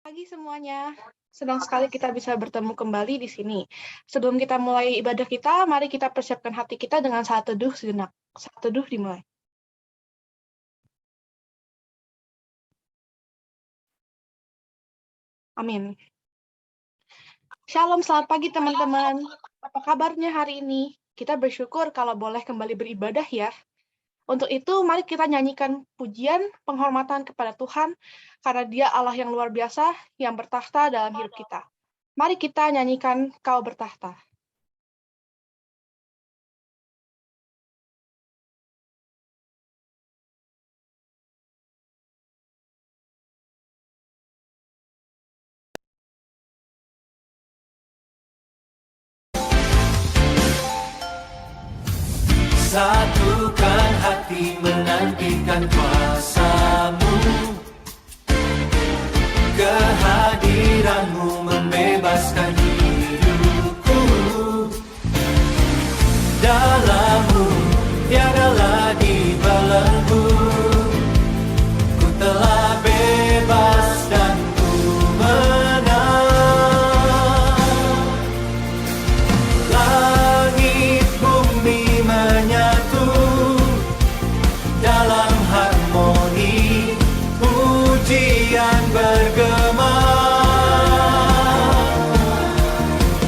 Pagi semuanya. Senang sekali kita bisa bertemu kembali di sini. Sebelum kita mulai ibadah kita, mari kita persiapkan hati kita dengan saat teduh sejenak. Saat teduh dimulai. Amin. Shalom, selamat pagi teman-teman. Apa kabarnya hari ini? Kita bersyukur kalau boleh kembali beribadah ya. Untuk itu, mari kita nyanyikan pujian penghormatan kepada Tuhan, karena Dia Allah yang luar biasa, yang bertakhta dalam hidup kita. Mari kita nyanyikan Kau Bertakhta. Satukan hati menantikan kuasa-Mu, kehadiran-Mu membebaskan hidupku. Dalam-Mu tiada lagi belenggu, ku telah bebas dan ku menang. Langit bumi menyatu dalam harmoni, pujian bergema,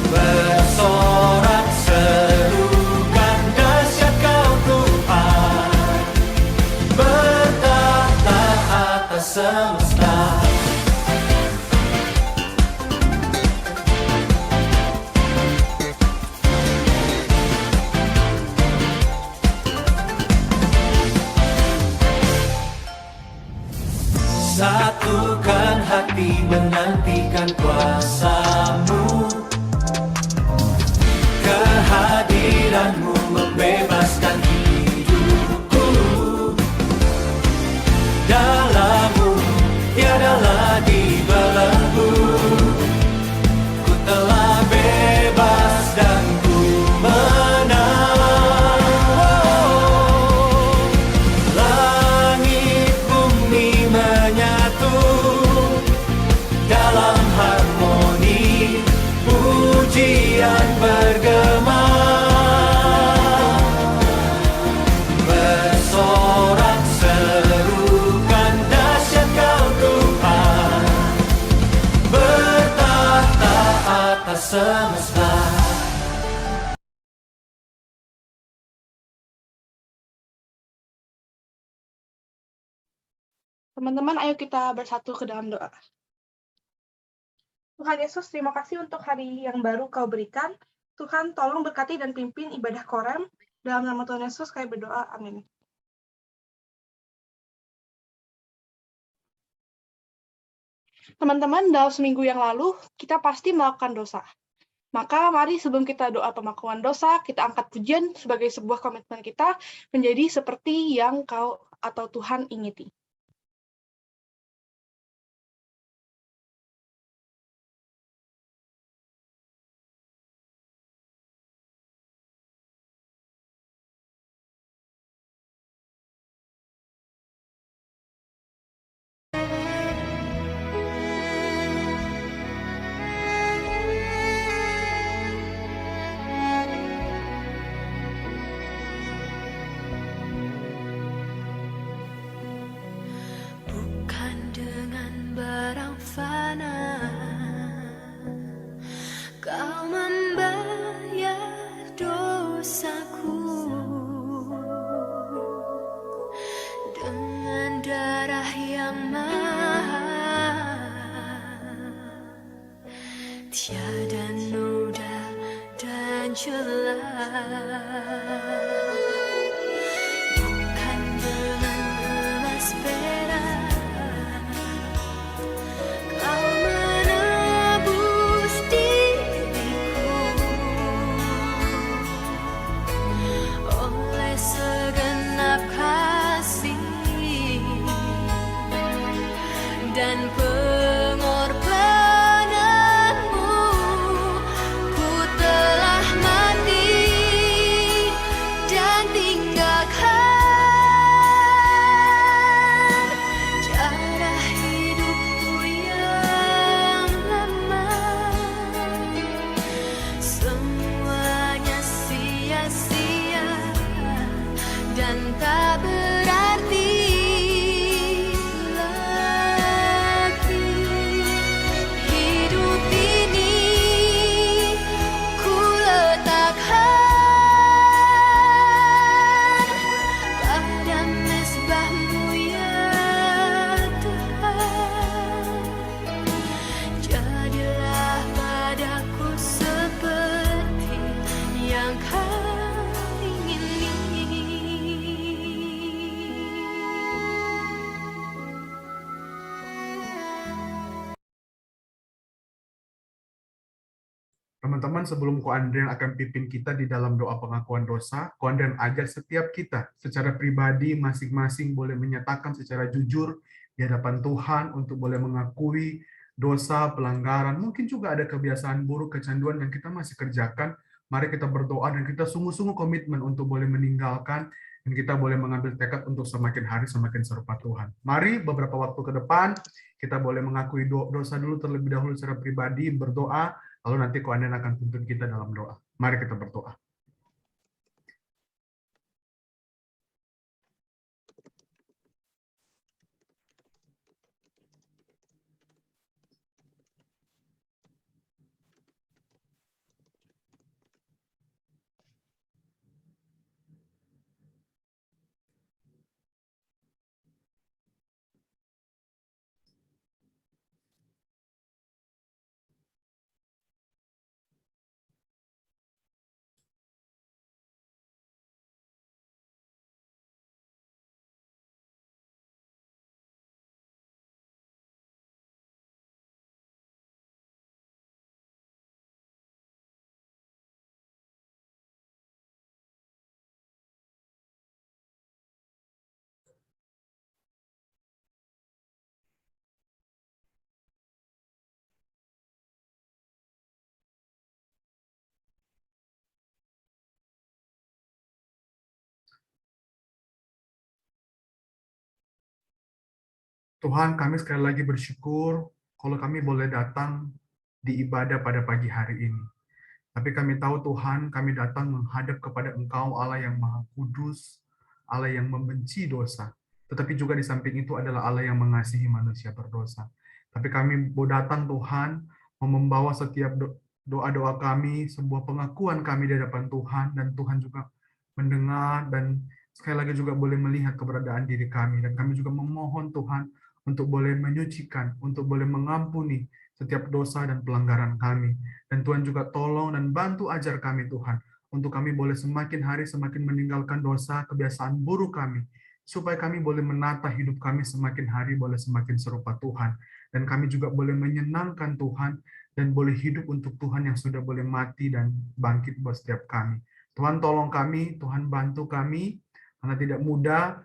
bersorak serukan dahsyat Kau Tuhan, bertahta atas semesta. Satukan hati menantikan kuasa-Mu, kehadiran-Mu membebaskan hidupku. Dalam-Mu tiada lagi belenggu, ku telah bebas dan ku menang. Langit bumi menyatu dalam harmoni, pujian bergema, bersorak serukan dahsyat Kau Tuhan, bertahta atas semesta. Teman-teman, ayo kita bersatu ke dalam doa. Tuhan Yesus, terima kasih untuk hari yang baru Kau berikan. Tuhan, tolong berkati dan pimpin ibadah Korem. Dalam nama Tuhan Yesus, kami berdoa. Amin. Teman-teman, dalam seminggu yang lalu, kita pasti melakukan dosa. Maka mari sebelum kita doa pengakuan dosa, kita angkat pujian sebagai sebuah komitmen kita menjadi seperti yang Kau atau Tuhan ingini. Bukan dengan barang fana Kau membayar dosaku, dengan darah yang mahal, tiada noda dan celah. Bukan dengan emas perak Kau menebus diriku, oleh segenap kasih dan pengorbananmu, ku telah mati Teman-teman, sebelum Ko Andrian akan pimpin kita di dalam doa pengakuan dosa, Ko Andrian ajak setiap kita secara pribadi masing-masing boleh menyatakan secara jujur di hadapan Tuhan untuk boleh mengakui dosa, pelanggaran, mungkin juga ada kebiasaan buruk, kecanduan yang kita masih kerjakan. Mari kita berdoa dan kita sungguh-sungguh komitmen untuk boleh meninggalkan, dan kita boleh mengambil tekad untuk semakin hari semakin serupa Tuhan. Mari beberapa waktu ke depan kita boleh mengakui dosa dulu terlebih dahulu secara pribadi, berdoa, lalu nanti Ko Andrian akan tuntun kita dalam doa. Mari kita berdoa. Tuhan, kami sekali lagi bersyukur kalau kami boleh datang di ibadah pada pagi hari ini. Tapi kami tahu Tuhan, kami datang menghadap kepada Engkau, Allah yang Maha Kudus, Allah yang membenci dosa. Tetapi juga di samping itu adalah Allah yang mengasihi manusia berdosa. Tapi kami mau datang Tuhan, mau membawa setiap doa-doa kami, sebuah pengakuan kami di hadapan Tuhan, dan Tuhan juga mendengar, dan sekali lagi juga boleh melihat keberadaan diri kami. Dan kami juga memohon Tuhan, untuk boleh menyucikan, untuk boleh mengampuni setiap dosa dan pelanggaran kami. Dan Tuhan juga tolong dan bantu ajar kami Tuhan, untuk kami boleh semakin hari semakin meninggalkan dosa, kebiasaan buruk kami, supaya kami boleh menata hidup kami semakin hari boleh semakin serupa Tuhan. Dan kami juga boleh menyenangkan Tuhan, dan boleh hidup untuk Tuhan yang sudah boleh mati dan bangkit buat setiap kami. Tuhan tolong kami, Tuhan bantu kami, karena tidak mudah.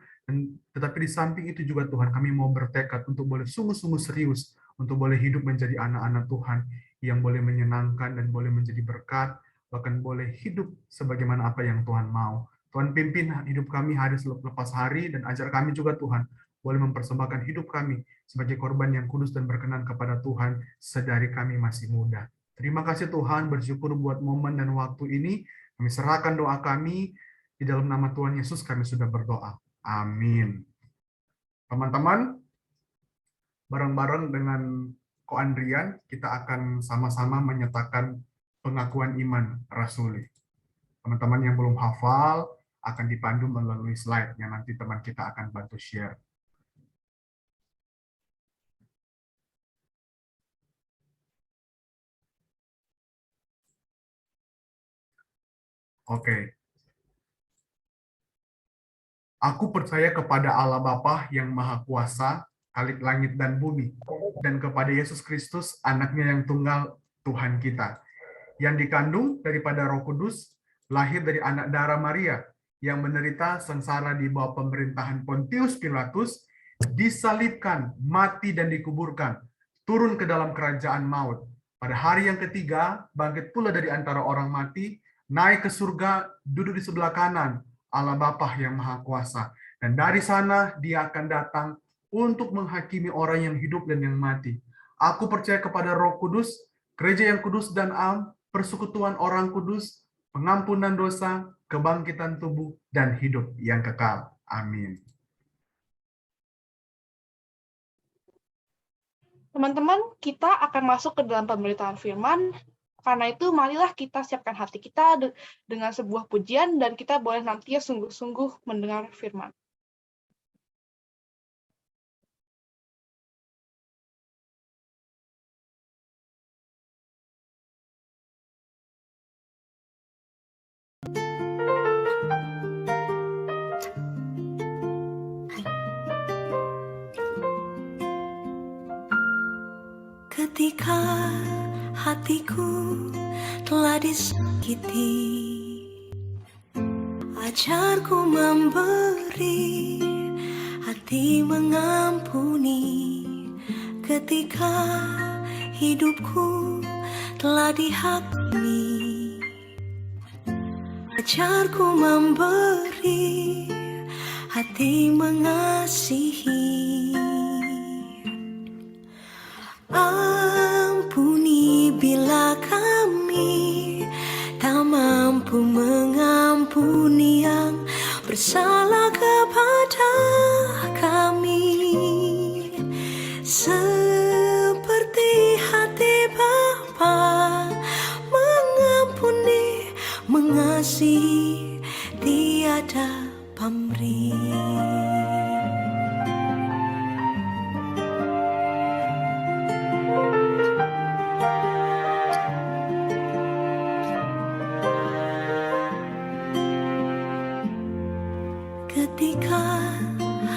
Tetapi di samping itu juga Tuhan, kami mau bertekad untuk boleh sungguh-sungguh serius, untuk boleh hidup menjadi anak-anak Tuhan, yang boleh menyenangkan dan boleh menjadi berkat, bahkan boleh hidup sebagaimana apa yang Tuhan mau. Tuhan pimpin hidup kami hari selepas hari, dan ajar kami juga Tuhan, boleh mempersembahkan hidup kami sebagai korban yang kudus dan berkenan kepada Tuhan, sedari kami masih muda. Terima kasih Tuhan, bersyukur buat momen dan waktu ini, kami serahkan doa kami, di dalam nama Tuhan Yesus kami sudah berdoa. Amin. Teman-teman, bareng-bareng dengan Ko Andrian, kita akan sama-sama menyatakan pengakuan iman rasuli. Teman-teman yang belum hafal, akan dipandu melalui slide yang nanti teman kita akan bantu share. Oke. Aku percaya kepada Allah Bapa yang Maha Kuasa, Khalik langit dan bumi, dan kepada Yesus Kristus, anaknya yang tunggal, Tuhan kita, yang dikandung daripada Roh Kudus, lahir dari anak darah Maria, yang menderita sengsara di bawah pemerintahan Pontius Pilatus, disalibkan, mati dan dikuburkan, turun ke dalam kerajaan maut. Pada hari yang ketiga, bangkit pula dari antara orang mati, naik ke surga, duduk di sebelah kanan Allah Bapa yang Maha Kuasa. Dan dari sana dia akan datang untuk menghakimi orang yang hidup dan yang mati. Aku percaya kepada Roh Kudus, gereja yang kudus dan am, persekutuan orang kudus, pengampunan dosa, kebangkitan tubuh, dan hidup yang kekal. Amin. Teman-teman, kita akan masuk ke dalam pemberitaan firman. Karena itu, marilah kita siapkan hati kita dengan sebuah pujian, dan kita boleh nantinya sungguh-sungguh mendengar firman. Ketika hatiku telah disakiti. Ajarku memberi, hati mengampuni, ketika hidupku telah dihakimi. Ajarku memberi, hati mengasihi. Ampuni bila kami tak mampu mengampuni yang bersalah kepada kami, seperti hati Bapa mengampuni, mengasihi, tiada pamrih. Ketika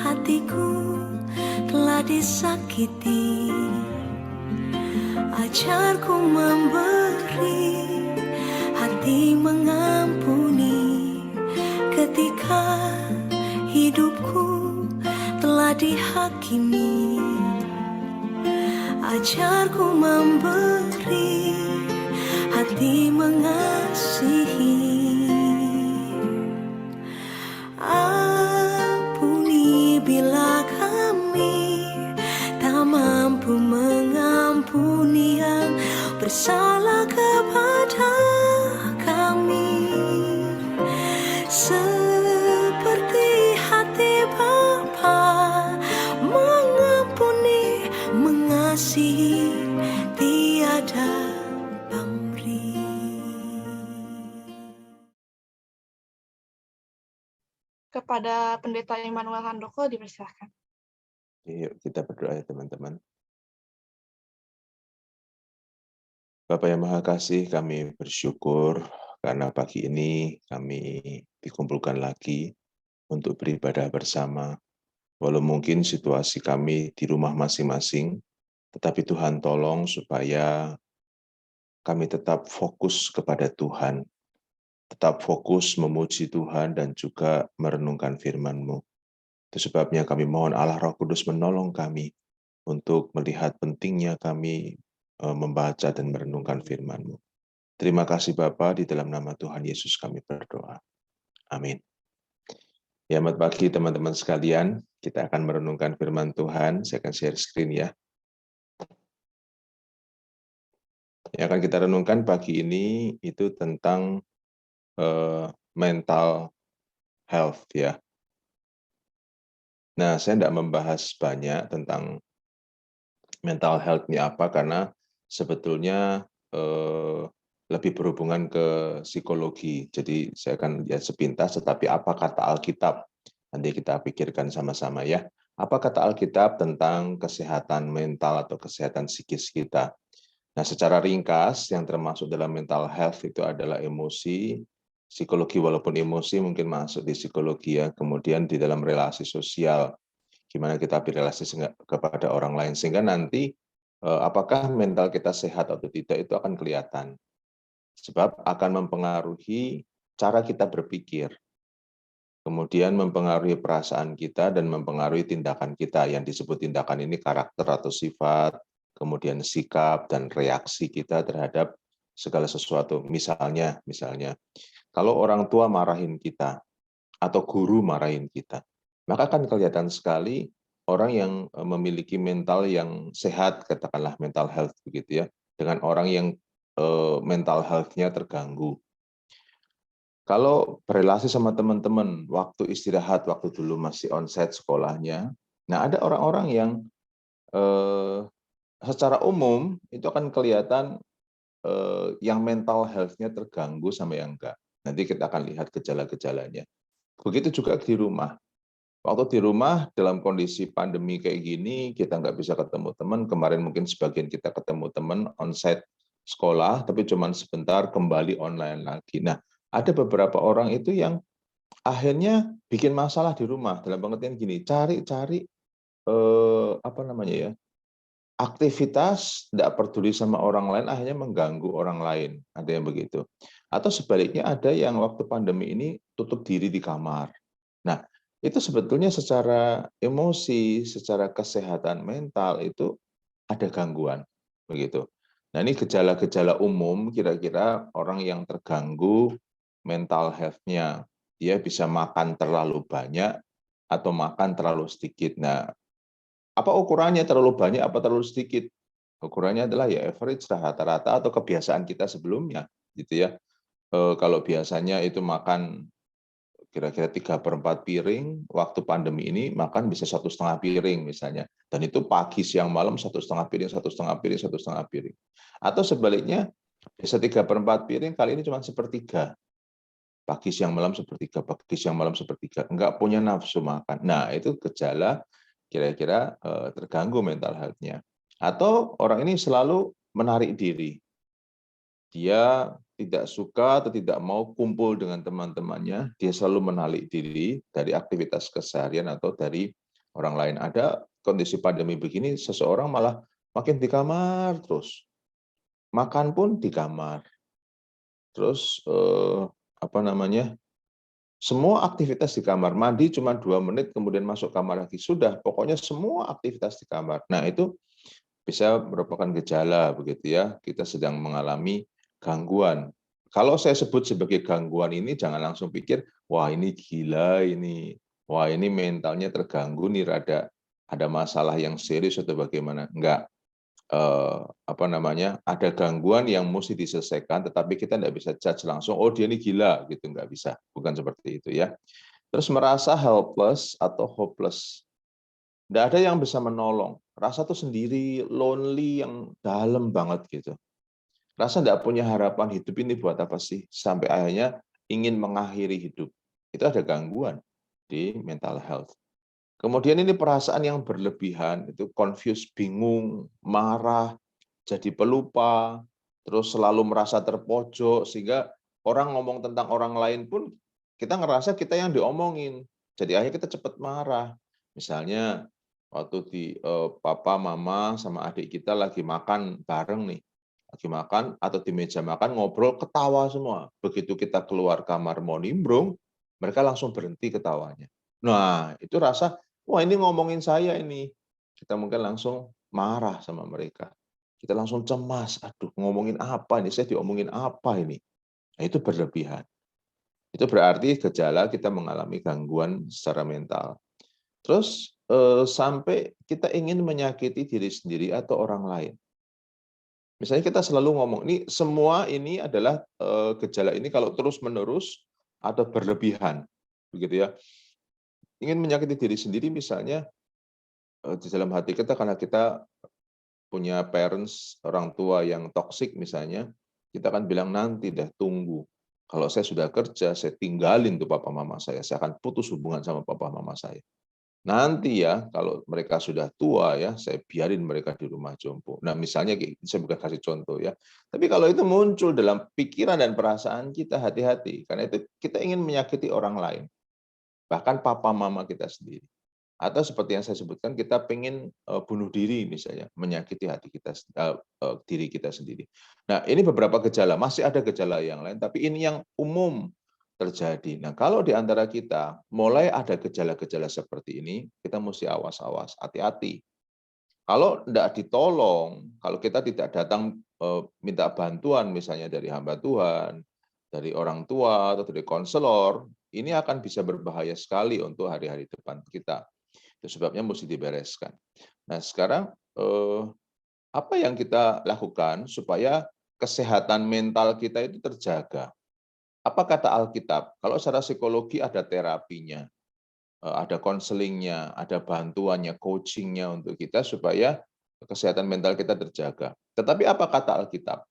hatiku telah disakiti, ajarku memberi, hati mengampuni, ketika hidupku telah dihakimi. Ajarku memberi, hati mengasihi. Ampuni bila kami tak mampu mengampuni yang bersalah kepada kami, seperti hati Bapa mengampuni, mengasihi, tiada pamrih. Kepada Pendeta Immanuel Handoko dipersilakan. Yuk kita berdoa ya teman-teman. Bapa yang Maha Kasih, kami bersyukur karena pagi ini kami dikumpulkan lagi untuk beribadah bersama. Walau mungkin situasi kami di rumah masing-masing, tetapi Tuhan tolong supaya kami tetap fokus kepada Tuhan, tetap fokus memuji Tuhan dan juga merenungkan firman-Mu. Itu sebabnya kami mohon Allah Roh Kudus menolong kami untuk melihat pentingnya kami membaca dan merenungkan firman-Mu. Terima kasih Bapa, di dalam nama Tuhan Yesus kami berdoa. Amin. Ya, selamat pagi teman-teman sekalian. Kita akan merenungkan firman Tuhan. Saya akan share screen ya. Yang akan kita renungkan pagi ini itu tentang mental health ya. Nah, saya tidak membahas banyak tentang mental health ini apa, karena sebetulnya lebih berhubungan ke psikologi. Jadi saya akan lihat sepintas, tetapi apa kata Alkitab? Nanti kita pikirkan sama-sama ya. Apa kata Alkitab tentang kesehatan mental atau kesehatan psikis kita? Nah, secara ringkas, yang termasuk dalam mental health itu adalah emosi, psikologi walaupun emosi mungkin masuk di psikologi ya, kemudian di dalam relasi sosial, gimana kita berrelasi kepada orang lain, sehingga nanti apakah mental kita sehat atau tidak itu akan kelihatan. Sebab akan mempengaruhi cara kita berpikir, kemudian mempengaruhi perasaan kita dan mempengaruhi tindakan kita. Yang disebut tindakan ini karakter atau sifat, kemudian sikap dan reaksi kita terhadap segala sesuatu. Misalnya, kalau orang tua marahin kita atau guru marahin kita, maka akan kelihatan sekali orang yang memiliki mental yang sehat, katakanlah mental health begitu ya, dengan orang yang mental health-nya terganggu. Kalau berrelasi sama teman-teman, waktu istirahat, waktu dulu masih onsite sekolahnya, nah ada orang-orang yang secara umum itu akan kelihatan yang mental health-nya terganggu sama yang enggak. Nanti kita akan lihat gejala-gejalanya. Begitu juga di rumah. Waktu di rumah dalam kondisi pandemi kayak gini, kita nggak bisa ketemu teman. Kemarin mungkin sebagian kita ketemu teman onsite sekolah, tapi cuma sebentar kembali online lagi. Nah, ada beberapa orang itu yang akhirnya bikin masalah di rumah. Dalam pengertian gini, cari aktivitas, tidak peduli sama orang lain, akhirnya mengganggu orang lain. Ada yang begitu. Atau sebaliknya ada yang waktu pandemi ini tutup diri di kamar. Nah, itu sebetulnya secara emosi, secara kesehatan mental itu ada gangguan. Begitu. Nah, ini gejala-gejala umum kira-kira orang yang terganggu mental health-nya. Dia bisa makan terlalu banyak atau makan terlalu sedikit. Nah, apa ukurannya terlalu banyak apa terlalu sedikit? Ukurannya adalah ya average rata-rata atau kebiasaan kita sebelumnya, gitu ya. Kalau biasanya itu makan kira-kira 3/4 piring, waktu pandemi ini makan bisa 1,5 piring misalnya. Dan itu pagi, siang, malam 1,5 piring, 1,5 piring, 1,5 piring. Atau sebaliknya, bisa 3/4 piring, kali ini cuma sepertiga. Pagi, siang, malam sepertiga, pagi, siang, malam sepertiga. Enggak punya nafsu makan. Nah, itu gejala kira-kira terganggu mental health-nya. Atau orang ini selalu menarik diri. Dia tidak suka atau tidak mau kumpul dengan teman-temannya, dia selalu menarik diri dari aktivitas keseharian atau dari orang lain. Ada kondisi pandemi begini, seseorang malah makin di kamar terus. Makan pun di kamar. Terus semua aktivitas di kamar, mandi cuma 2 menit, kemudian masuk kamar lagi. Sudah, pokoknya semua aktivitas di kamar. Nah, itu bisa merupakan gejala, begitu ya. Kita sedang mengalami gangguan. Kalau saya sebut sebagai gangguan ini, jangan langsung pikir, wah ini gila ini. Wah ini mentalnya terganggu nih, ada masalah yang serius atau bagaimana. Enggak. Ada gangguan yang mesti diselesaikan, tetapi kita tidak bisa judge langsung, oh dia ini gila, gitu, nggak bisa, bukan seperti itu ya. Terus merasa helpless atau hopeless, tidak ada yang bisa menolong, rasa tuh sendiri, lonely yang dalam banget gitu, rasa tidak punya harapan hidup ini buat apa sih, sampai akhirnya ingin mengakhiri hidup. Itu ada gangguan di mental health. Kemudian ini perasaan yang berlebihan, itu confused, bingung, marah, jadi pelupa, terus selalu merasa terpojok, sehingga orang ngomong tentang orang lain pun kita ngerasa kita yang diomongin. Jadi akhirnya kita cepat marah. Misalnya waktu di papa, mama, sama adik kita lagi makan bareng nih, lagi makan atau di meja makan ngobrol, ketawa semua. Begitu kita keluar kamar mau nimbrung, mereka langsung berhenti ketawanya. Nah, itu rasa, wah ini ngomongin saya ini. Kita mungkin langsung marah sama mereka. Kita langsung cemas, aduh ngomongin apa ini, saya diomongin apa ini. Nah, itu berlebihan. Itu berarti gejala kita mengalami gangguan secara mental. Terus sampai kita ingin menyakiti diri sendiri atau orang lain. Misalnya kita selalu ngomong, ini semua ini adalah gejala ini kalau terus-menerus atau berlebihan. Begitu ya. Ingin menyakiti diri sendiri misalnya di dalam hati kita karena kita punya parents, orang tua yang toksik misalnya, kita akan bilang nanti deh, tunggu. Kalau saya sudah kerja, saya tinggalin tuh papa mama saya akan putus hubungan sama papa mama saya. Nanti ya, kalau mereka sudah tua ya, saya biarin mereka di rumah jompo. Nah misalnya, saya bukan kasih contoh ya. Tapi kalau itu muncul dalam pikiran dan perasaan kita, hati-hati. Karena itu kita ingin menyakiti orang lain. Bahkan papa mama kita sendiri. Atau seperti yang saya sebutkan, kita pengen bunuh diri misalnya, menyakiti hati kita, diri kita sendiri. Nah ini beberapa gejala, masih ada gejala yang lain, tapi ini yang umum terjadi. Nah kalau di antara kita mulai ada gejala-gejala seperti ini, kita mesti awas-awas, hati-hati. Kalau tidak ditolong, kalau kita tidak datang minta bantuan misalnya dari hamba Tuhan, dari orang tua atau dari konselor, ini akan bisa berbahaya sekali untuk hari-hari depan kita. Itu sebabnya mesti dibereskan. Nah sekarang apa yang kita lakukan supaya kesehatan mental kita itu terjaga? Apa kata Alkitab? Kalau secara psikologi ada terapinya, ada konselingnya, ada bantuannya, coachingnya untuk kita supaya kesehatan mental kita terjaga. Tetapi apa kata Alkitab?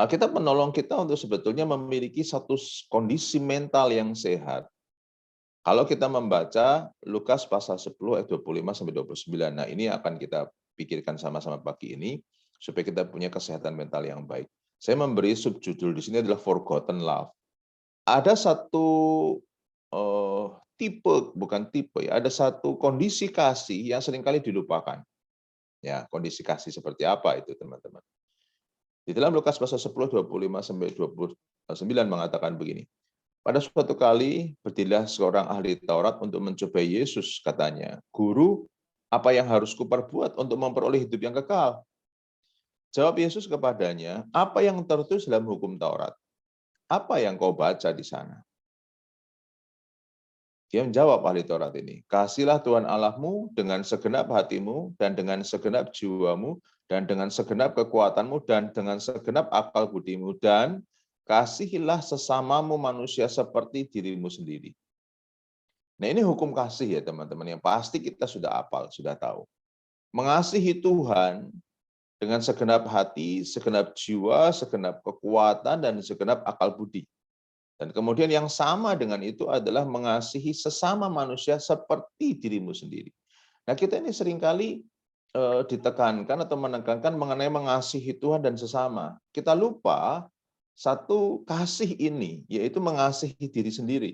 Alkitab menolong kita untuk sebetulnya memiliki satu kondisi mental yang sehat. Kalau kita membaca Lukas pasal 10 ayat 25-29, nah ini akan kita pikirkan sama-sama pagi ini, supaya kita punya kesehatan mental yang baik. Saya memberi subjudul di sini adalah Forgotten Love. Ada satu ada satu kondisi kasih yang seringkali dilupakan. Ya, kondisi kasih seperti apa itu, teman-teman? Di dalam Lukas pasal 10, 25 sampai 29 mengatakan begini. Pada suatu kali berdirilah seorang ahli Taurat untuk mencobai Yesus, katanya, "Guru, apa yang harus kuperbuat untuk memperoleh hidup yang kekal?" Jawab Yesus kepadanya, "Apa yang tertulis dalam hukum Taurat? Apa yang kau baca di sana?" Dia menjawab ahli Taurat ini, "Kasihlah Tuhan Allahmu dengan segenap hatimu dan dengan segenap jiwamu dan dengan segenap kekuatanmu dan dengan segenap akal budimu dan kasihilah sesamamu manusia seperti dirimu sendiri." Nah, ini hukum kasih ya teman-teman yang pasti kita sudah hafal, sudah tahu. Mengasihi Tuhan dengan segenap hati, segenap jiwa, segenap kekuatan dan segenap akal budi. Dan kemudian yang sama dengan itu adalah mengasihi sesama manusia seperti dirimu sendiri. Nah, kita ini seringkali ditekankan atau menekankan mengenai mengasihi Tuhan dan sesama. Kita lupa satu kasih ini, yaitu mengasihi diri sendiri.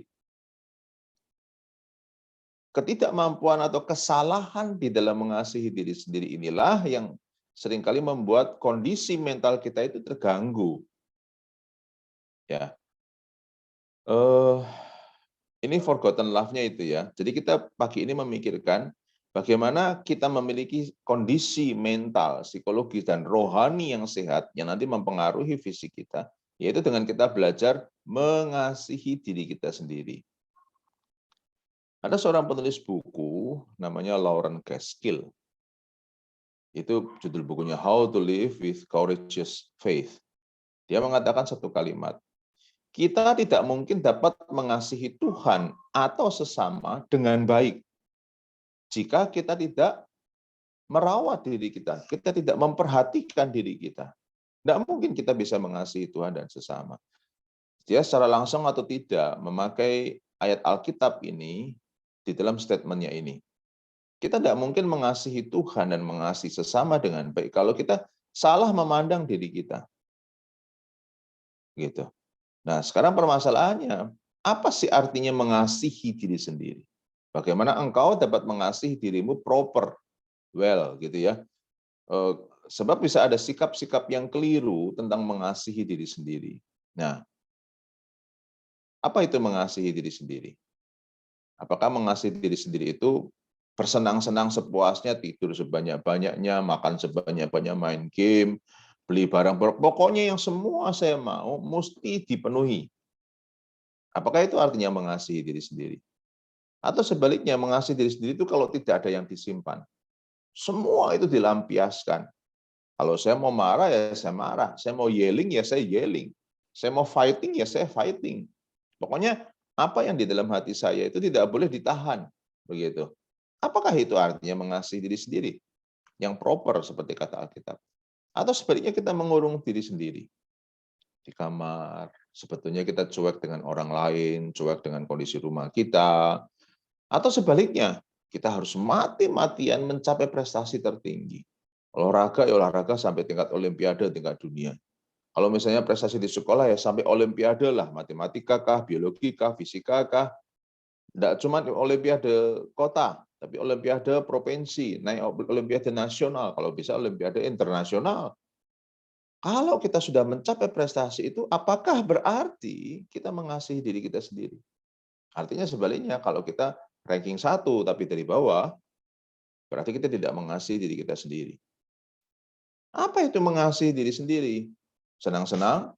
Ketidakmampuan atau kesalahan di dalam mengasihi diri sendiri inilah yang seringkali membuat kondisi mental kita itu terganggu. Ya. Ini forgotten love-nya itu ya. Jadi kita pagi ini memikirkan bagaimana kita memiliki kondisi mental, psikologis, dan rohani yang sehat yang nanti mempengaruhi fisik kita, yaitu dengan kita belajar mengasihi diri kita sendiri. Ada seorang penulis buku namanya Lauren Gaskill. Itu judul bukunya How to Live with Courageous Faith. Dia mengatakan satu kalimat, kita tidak mungkin dapat mengasihi Tuhan atau sesama dengan baik jika kita tidak merawat diri kita, kita tidak memperhatikan diri kita. Tidak mungkin kita bisa mengasihi Tuhan dan sesama. Dia secara langsung atau tidak memakai ayat Alkitab ini di dalam statementnya ini. Kita tidak mungkin mengasihi Tuhan dan mengasihi sesama dengan baik kalau kita salah memandang diri kita. Gitu. Nah, sekarang permasalahannya, apa sih artinya mengasihi diri sendiri? Bagaimana engkau dapat mengasihi dirimu proper, well, gitu ya. Sebab bisa ada sikap-sikap yang keliru tentang mengasihi diri sendiri. Nah, apa itu mengasihi diri sendiri? Apakah mengasihi diri sendiri itu bersenang-senang sepuasnya, tidur sebanyak-banyaknya, makan sebanyak-banyaknya, main game, beli barang, pokoknya yang semua saya mau mesti dipenuhi. Apakah itu artinya mengasihi diri sendiri? Atau sebaliknya, mengasihi diri sendiri itu kalau tidak ada yang disimpan. Semua itu dilampiaskan. Kalau saya mau marah, ya saya marah. Saya mau yelling, ya saya yelling. Saya mau fighting, ya saya fighting. Pokoknya apa yang di dalam hati saya itu tidak boleh ditahan. Begitu. Apakah itu artinya mengasihi diri sendiri? Yang proper seperti kata Alkitab. Atau sebaliknya kita mengurung diri sendiri. Di kamar, sebetulnya kita cuek dengan orang lain, cuek dengan kondisi rumah kita. Atau sebaliknya, kita harus mati-matian mencapai prestasi tertinggi. Olahraga, ya olahraga sampai tingkat olimpiade, tingkat dunia. Kalau misalnya prestasi di sekolah, ya sampai olimpiade lah. Matematika kah, biologi kah, fisika kah. Tidak cuma olimpiade kota, tapi olimpiade provinsi, naik olimpiade nasional, kalau bisa olimpiade internasional. Kalau kita sudah mencapai prestasi itu, apakah berarti kita mengasihi diri kita sendiri? Artinya sebaliknya, kalau kita ranking 1 tapi dari bawah, berarti kita tidak mengasihi diri kita sendiri. Apa itu mengasihi diri sendiri? Senang-senang,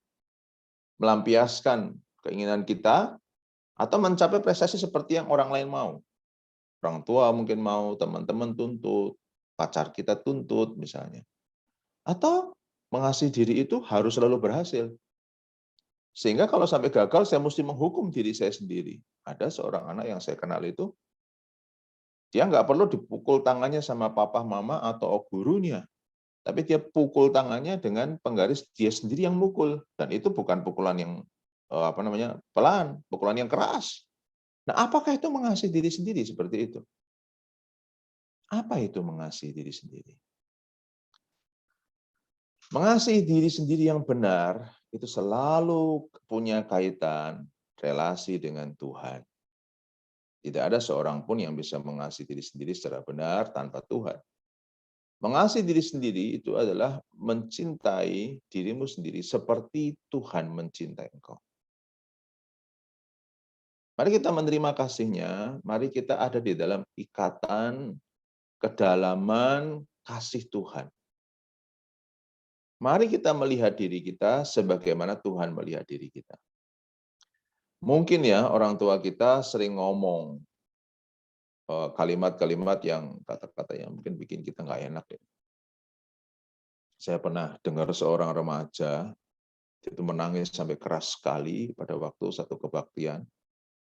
melampiaskan keinginan kita, atau mencapai prestasi seperti yang orang lain mau. Orang tua mungkin mau, teman-teman tuntut, pacar kita tuntut misalnya. Atau mengasihi diri itu harus selalu berhasil. Sehingga kalau sampai gagal, saya mesti menghukum diri saya sendiri. Ada seorang anak yang saya kenal itu, dia nggak perlu dipukul tangannya sama papa, mama, atau gurunya. Tapi dia pukul tangannya dengan penggaris dia sendiri yang mukul. Dan itu bukan pukulan yang pelan, pukulan yang keras. Nah, apakah itu mengasihi diri sendiri seperti itu? Apa itu mengasihi diri sendiri? Mengasihi diri sendiri yang benar itu selalu punya kaitan relasi dengan Tuhan. Tidak ada seorang pun yang bisa mengasihi diri sendiri secara benar tanpa Tuhan. Mengasihi diri sendiri itu adalah mencintai dirimu sendiri seperti Tuhan mencintai engkau. Mari kita menerima kasih-Nya, mari kita ada di dalam ikatan, kedalaman kasih Tuhan. Mari kita melihat diri kita sebagaimana Tuhan melihat diri kita. Mungkin ya orang tua kita sering ngomong kalimat-kalimat yang kata-kata yang mungkin bikin kita nggak enak ya. Saya pernah dengar seorang remaja itu menangis sampai keras sekali pada waktu satu kebaktian.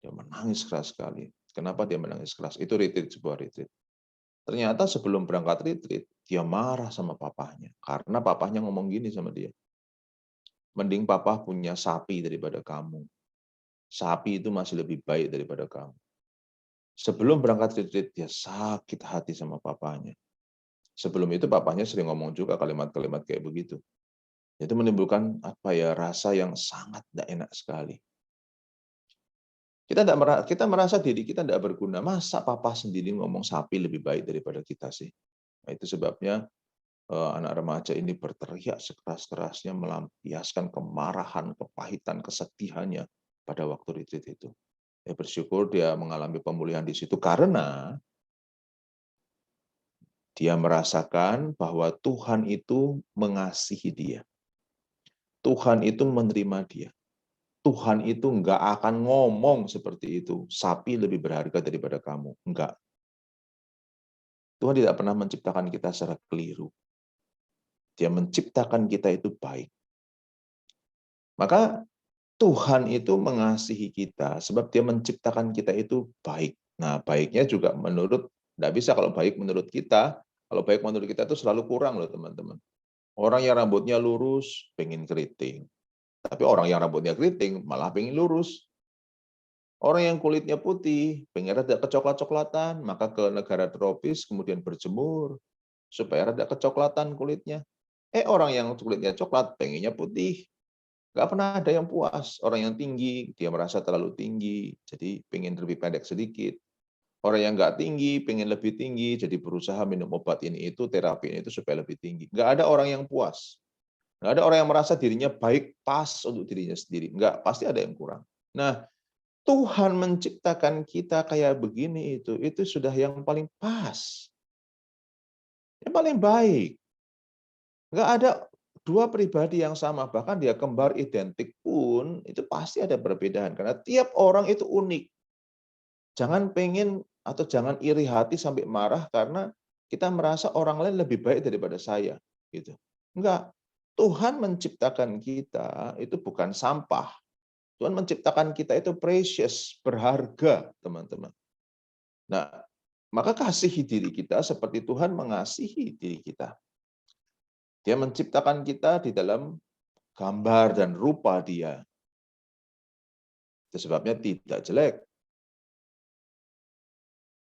Dia menangis keras sekali. Kenapa dia menangis keras? Itu retreat, sebuah retreat. Ternyata sebelum berangkat retreat, dia marah sama papahnya. Karena papahnya ngomong gini sama dia. Mending papa punya sapi daripada kamu. Sapi itu masih lebih baik daripada kamu. Sebelum berangkat retreat, dia sakit hati sama papahnya. Sebelum itu papahnya sering ngomong juga kalimat-kalimat kayak begitu. Itu menimbulkan rasa yang sangat tidak enak sekali. Kita merasa diri kita tidak berguna. Masa papa sendiri ngomong sapi lebih baik daripada kita sih? Nah, itu sebabnya anak remaja ini berteriak sekeras-kerasnya melampiaskan kemarahan, kepahitan, kesedihannya pada waktu retreat itu. Bersyukur dia mengalami pemulihan di situ karena dia merasakan bahwa Tuhan itu mengasihi dia. Tuhan itu menerima dia. Tuhan itu enggak akan ngomong seperti itu. Sapi lebih berharga daripada kamu. Enggak. Tuhan tidak pernah menciptakan kita secara keliru. Dia menciptakan kita itu baik. Maka Tuhan itu mengasihi kita sebab dia menciptakan kita itu baik. Nah, baiknya juga tidak bisa kalau baik menurut kita. Kalau baik menurut kita itu selalu kurang loh teman-teman. Orang yang rambutnya lurus pengen keriting. Tapi orang yang rambutnya keriting malah pengen lurus. Orang yang kulitnya putih pengen rada kecoklat-coklatan, maka ke negara tropis kemudian berjemur supaya rada kecoklatan kulitnya. Orang yang kulitnya coklat pengennya putih. Nggak pernah ada yang puas. Orang yang tinggi, dia merasa terlalu tinggi, jadi pengen lebih pendek sedikit. Orang yang nggak tinggi, pengen lebih tinggi, jadi berusaha minum obat ini itu, terapi ini itu supaya lebih tinggi. Nggak ada orang yang puas. Nggak ada orang yang merasa dirinya baik, pas untuk dirinya sendiri. Nggak, pasti ada yang kurang. Nah, Tuhan menciptakan kita kayak begini itu sudah yang paling pas. Yang paling baik. Nggak ada dua pribadi yang sama, bahkan dia kembar identik pun, itu pasti ada perbedaan. Karena tiap orang itu unik. Jangan pengen atau jangan iri hati sampai marah karena kita merasa orang lain lebih baik daripada saya. Gitu. Enggak. Tuhan menciptakan kita itu bukan sampah. Tuhan menciptakan kita itu precious, berharga, teman-teman. Nah, maka kasihi diri kita seperti Tuhan mengasihi diri kita. Dia menciptakan kita di dalam gambar dan rupa Dia. Itu sebabnya tidak jelek.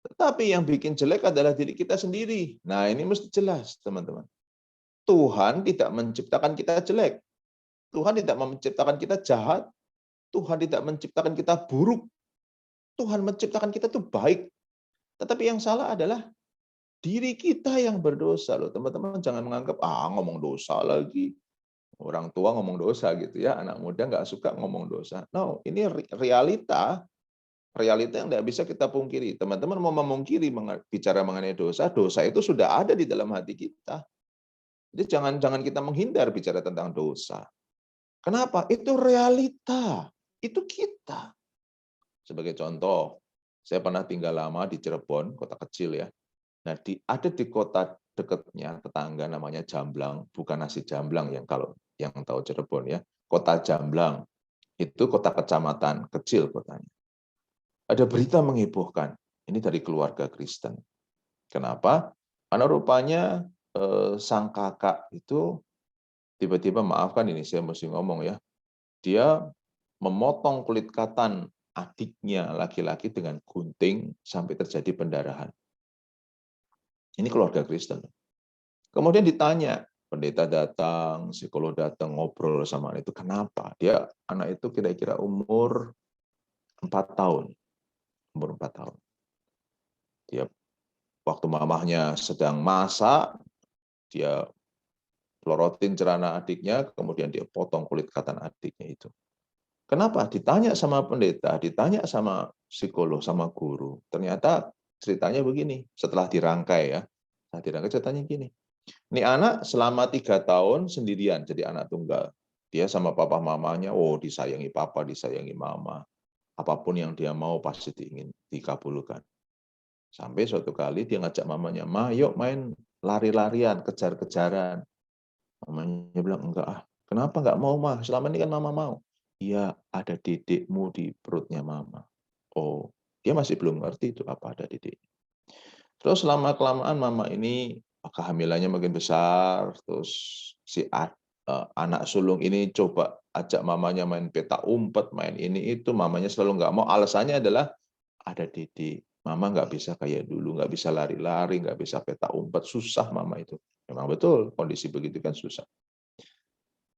Tetapi yang bikin jelek adalah diri kita sendiri. Nah, ini mesti jelas, teman-teman. Tuhan tidak menciptakan kita jelek. Tuhan tidak menciptakan kita jahat. Tuhan tidak menciptakan kita buruk. Tuhan menciptakan kita itu baik. Tetapi yang salah adalah diri kita yang berdosa loh, teman-teman. Jangan menganggap ngomong dosa lagi. Orang tua ngomong dosa gitu ya. Anak muda nggak suka ngomong dosa. No, ini realita. Realita yang tidak bisa kita pungkiri. Teman-teman mau memungkiri bicara mengenai dosa, dosa itu sudah ada di dalam hati kita. Jadi jangan kita menghindar bicara tentang dosa. Kenapa? Itu realita. Itu kita. Sebagai contoh, saya pernah tinggal lama di Cirebon, kota kecil ya. Nah, ada di kota dekatnya tetangga namanya Jamblang, bukan nasi jamblang yang kalau yang tahu Cirebon ya. Kota Jamblang itu kota kecamatan kecil kotanya. Ada berita menghebohkan. Ini dari keluarga Kristen. Kenapa? Karena rupanya sang kakak itu tiba-tiba, maafkan ini saya mesti ngomong ya, dia memotong kulit katan adiknya laki-laki dengan gunting sampai terjadi pendarahan. Ini keluarga Kristen. Kemudian ditanya, pendeta datang, psikolog datang, ngobrol sama anak itu. Kenapa? Anak itu kira-kira umur 4 tahun. Umur 4 tahun. Dia waktu mamahnya sedang masak, Dia pelorotin celana adiknya, kemudian dia potong kulit katan adiknya itu. Kenapa? Ditanya sama pendeta, ditanya sama psikolog, sama guru. Ternyata ceritanya begini, setelah dirangkai ya. Nah, dirangkai ceritanya gini. Ini anak selama 3 tahun sendirian, jadi anak tunggal. Dia sama papa mamanya, oh disayangi papa, disayangi mama. Apapun yang dia mau pasti ingin dikabulkan. Sampai suatu kali dia ngajak mamanya, "Ma, yuk main lari-larian, kejar-kejaran." Mamanya bilang, "Enggak ah." "Kenapa enggak mau, Ma? Selama ini kan Mama mau." "Iya, ada dedekmu di perutnya Mama." Oh, dia masih belum ngerti itu apa ada dedek. Terus lama-kelamaan Mama ini kehamilannya makin besar, terus si anak sulung ini coba ajak mamanya main peta umpet, main ini itu, mamanya selalu nggak mau. Alasannya adalah ada dedek. Mama nggak bisa kayak dulu, nggak bisa lari-lari, nggak bisa peta umpet, susah Mama itu. Memang betul, kondisi begitu kan susah.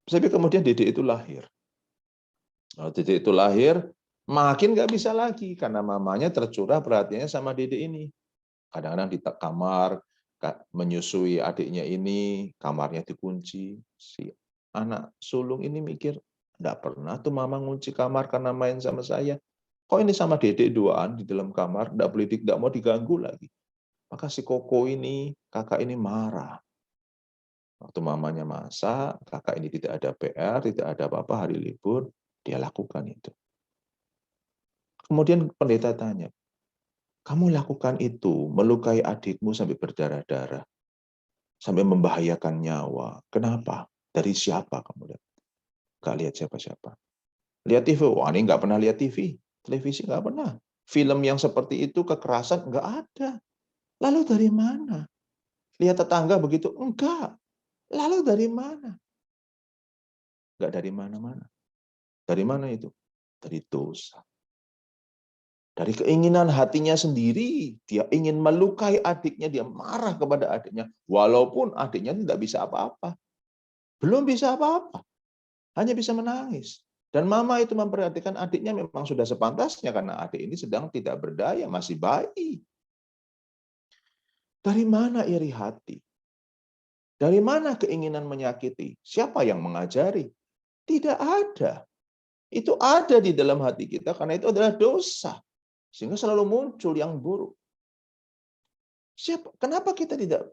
Tapi kemudian dedek itu lahir. Kalau dedek itu lahir, makin nggak bisa lagi, karena mamanya tercurah perhatiannya sama dedek ini. Kadang-kadang di kamar, menyusui adiknya ini, kamarnya dikunci. Si anak sulung ini mikir, enggak pernah tuh mama ngunci kamar karena main sama saya. Kok ini sama dedek duaan di dalam kamar, enggak mau diganggu lagi. Maka si Koko ini, kakak ini marah. Waktu mamanya masak, kakak ini tidak ada PR, tidak ada apa-apa, hari libur, dia lakukan itu. Kemudian pendeta tanya, "Kamu lakukan itu, melukai adikmu sampai berdarah-darah, sampai membahayakan nyawa. Kenapa? Dari siapa kamu lihat?" Nggak lihat siapa-siapa. Lihat TV, wah ini nggak pernah lihat TV. Televisi nggak pernah. Film yang seperti itu, kekerasan, nggak ada. Lalu dari mana? Lihat tetangga begitu? Enggak. Lalu dari mana? Nggak dari mana-mana. Dari mana itu? Dari dosa. Dari keinginan hatinya sendiri, dia ingin melukai adiknya, dia marah kepada adiknya, walaupun adiknya tidak bisa apa-apa. Belum bisa apa-apa, hanya bisa menangis. Dan mama itu memperhatikan adiknya memang sudah sepantasnya, karena adik ini sedang tidak berdaya, masih bayi. Dari mana iri hati? Dari mana keinginan menyakiti? Siapa yang mengajari? Tidak ada. Itu ada di dalam hati kita, karena itu adalah dosa. Sehingga selalu muncul yang buruk. Kenapa kita tidak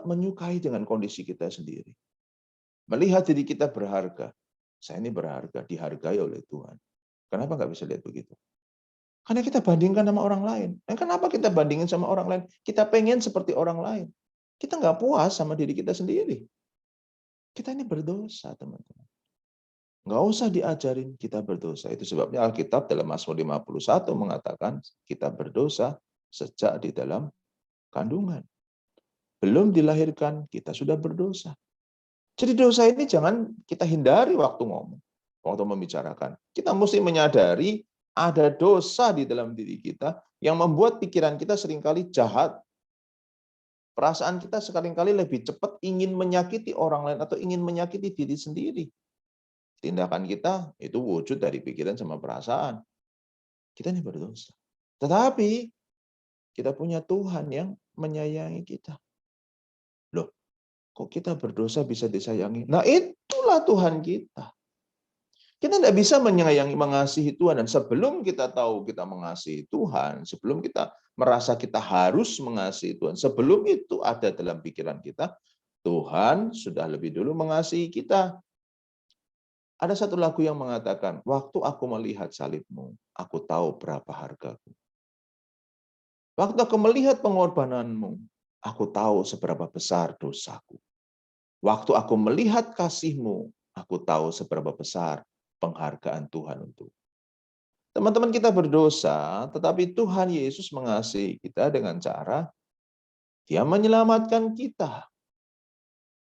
menyukai dengan kondisi kita sendiri? Melihat diri kita berharga. Saya ini berharga, dihargai oleh Tuhan. Kenapa nggak bisa lihat begitu? Karena kita bandingkan sama orang lain. Dan kenapa kita bandingin sama orang lain? Kita pengen seperti orang lain. Kita nggak puas sama diri kita sendiri. Kita ini berdosa, teman-teman. Nggak usah diajarin kita berdosa. Itu sebabnya Alkitab dalam Mazmur 51 mengatakan kita berdosa sejak di dalam kandungan. Belum dilahirkan, kita sudah berdosa. Jadi dosa ini jangan kita hindari waktu ngomong, waktu membicarakan. Kita mesti menyadari ada dosa di dalam diri kita yang membuat pikiran kita seringkali jahat. Perasaan kita seringkali lebih cepat ingin menyakiti orang lain atau ingin menyakiti diri sendiri. Tindakan kita itu wujud dari pikiran sama perasaan. Kita ini berdosa. Tetapi kita punya Tuhan yang menyayangi kita. Loh, kok kita berdosa bisa disayangi? Nah, itulah Tuhan kita. Kita tidak bisa menyayangi, mengasihi Tuhan. Dan sebelum kita tahu kita mengasihi Tuhan, sebelum kita merasa kita harus mengasihi Tuhan, sebelum itu ada dalam pikiran kita, Tuhan sudah lebih dulu mengasihi kita. Ada satu lagu yang mengatakan, waktu aku melihat salibmu, aku tahu berapa hargaku. Waktu aku melihat pengorbananmu, aku tahu seberapa besar dosaku. Waktu aku melihat kasihmu, aku tahu seberapa besar penghargaan Tuhan untuk. Teman-teman, kita berdosa, tetapi Tuhan Yesus mengasihi kita dengan cara Dia menyelamatkan kita.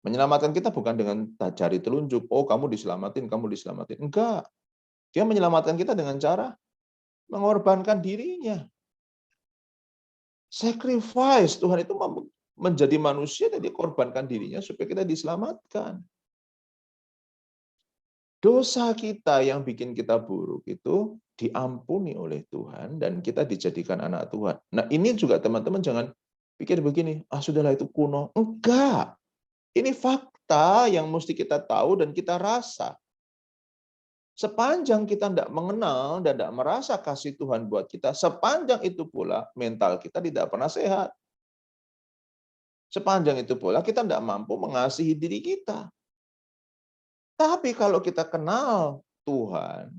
Menyelamatkan kita bukan dengan jari telunjuk, oh kamu diselamatin, kamu diselamatin. Enggak. Dia menyelamatkan kita dengan cara mengorbankan dirinya. Sacrifice, Tuhan itu menjadi manusia dan dikorbankan dirinya supaya kita diselamatkan. Dosa kita yang bikin kita buruk itu diampuni oleh Tuhan dan kita dijadikan anak Tuhan. Nah, ini juga teman-teman jangan pikir begini, sudahlah itu kuno. Enggak. Ini fakta yang mesti kita tahu dan kita rasa. Sepanjang kita tidak mengenal dan tidak merasa kasih Tuhan buat kita, sepanjang itu pula mental kita tidak pernah sehat. Sepanjang itu pula kita tidak mampu mengasihi diri kita. Tapi kalau kita kenal Tuhan,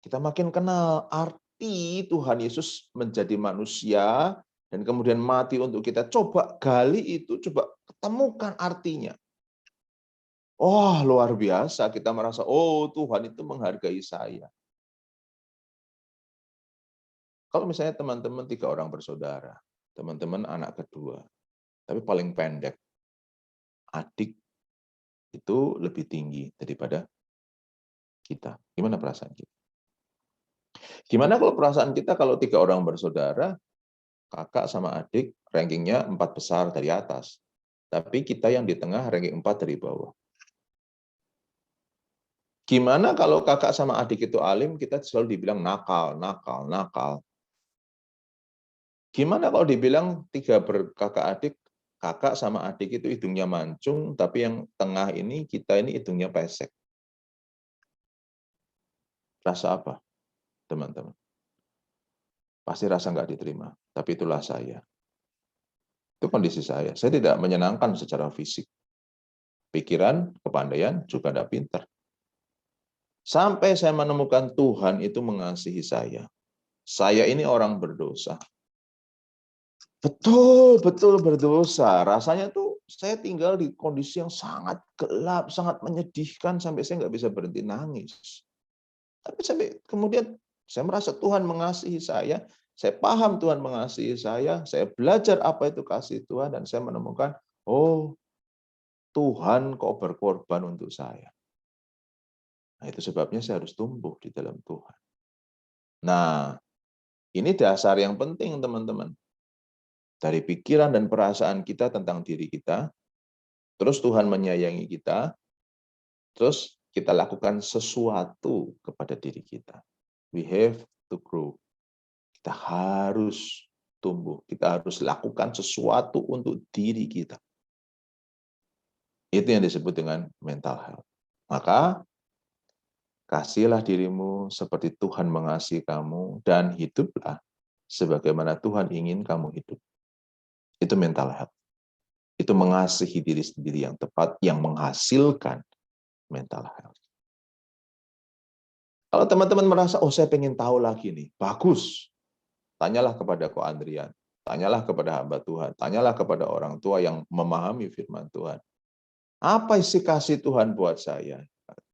kita makin kenal arti Tuhan Yesus menjadi manusia dan kemudian mati untuk kita. Coba gali itu, coba ketemukan artinya. Wah, luar biasa kita merasa, oh Tuhan itu menghargai saya. Kalau misalnya teman-teman 3 orang bersaudara, teman-teman anak kedua, tapi paling pendek, adik itu lebih tinggi daripada kita. Gimana perasaan kita? Gimana kalau perasaan kita kalau 3 orang bersaudara, kakak sama adik rankingnya 4 besar dari atas, tapi kita yang di tengah ranking 4 dari bawah. Gimana kalau kakak sama adik itu alim, kita selalu dibilang nakal, nakal, nakal. Gimana kalau dibilang 3 berkakak adik, kakak sama adik itu hidungnya mancung, tapi yang tengah ini, kita ini hidungnya pesek. Rasa apa, teman-teman? Pasti rasa nggak diterima, tapi itulah saya. Itu kondisi saya. Saya tidak menyenangkan secara fisik. Pikiran, kepandaian, juga tidak pintar. Sampai saya menemukan Tuhan itu mengasihi saya. Saya ini orang berdosa. Betul-betul berdosa. Rasanya tuh saya tinggal di kondisi yang sangat gelap, sangat menyedihkan, sampai saya nggak bisa berhenti nangis. Tapi sampai kemudian saya merasa Tuhan mengasihi saya paham Tuhan mengasihi saya belajar apa itu kasih Tuhan, dan saya menemukan, oh Tuhan kok berkorban untuk saya. Nah, itu sebabnya saya harus tumbuh di dalam Tuhan. Nah, ini dasar yang penting, teman-teman. Dari pikiran dan perasaan kita tentang diri kita, terus Tuhan menyayangi kita, terus kita lakukan sesuatu kepada diri kita. We have to grow. Kita harus tumbuh, kita harus lakukan sesuatu untuk diri kita. Itu yang disebut dengan mental health. Maka, kasihlah dirimu seperti Tuhan mengasihi kamu, dan hiduplah sebagaimana Tuhan ingin kamu hidup. Itu mental health. Itu mengasihi diri sendiri yang tepat, yang menghasilkan mental health. Kalau teman-teman merasa, oh saya pengen tahu lagi nih, bagus. Tanyalah kepada Ko Andrian, tanyalah kepada hamba Tuhan, tanyalah kepada orang tua yang memahami firman Tuhan. Apa isi kasih Tuhan buat saya?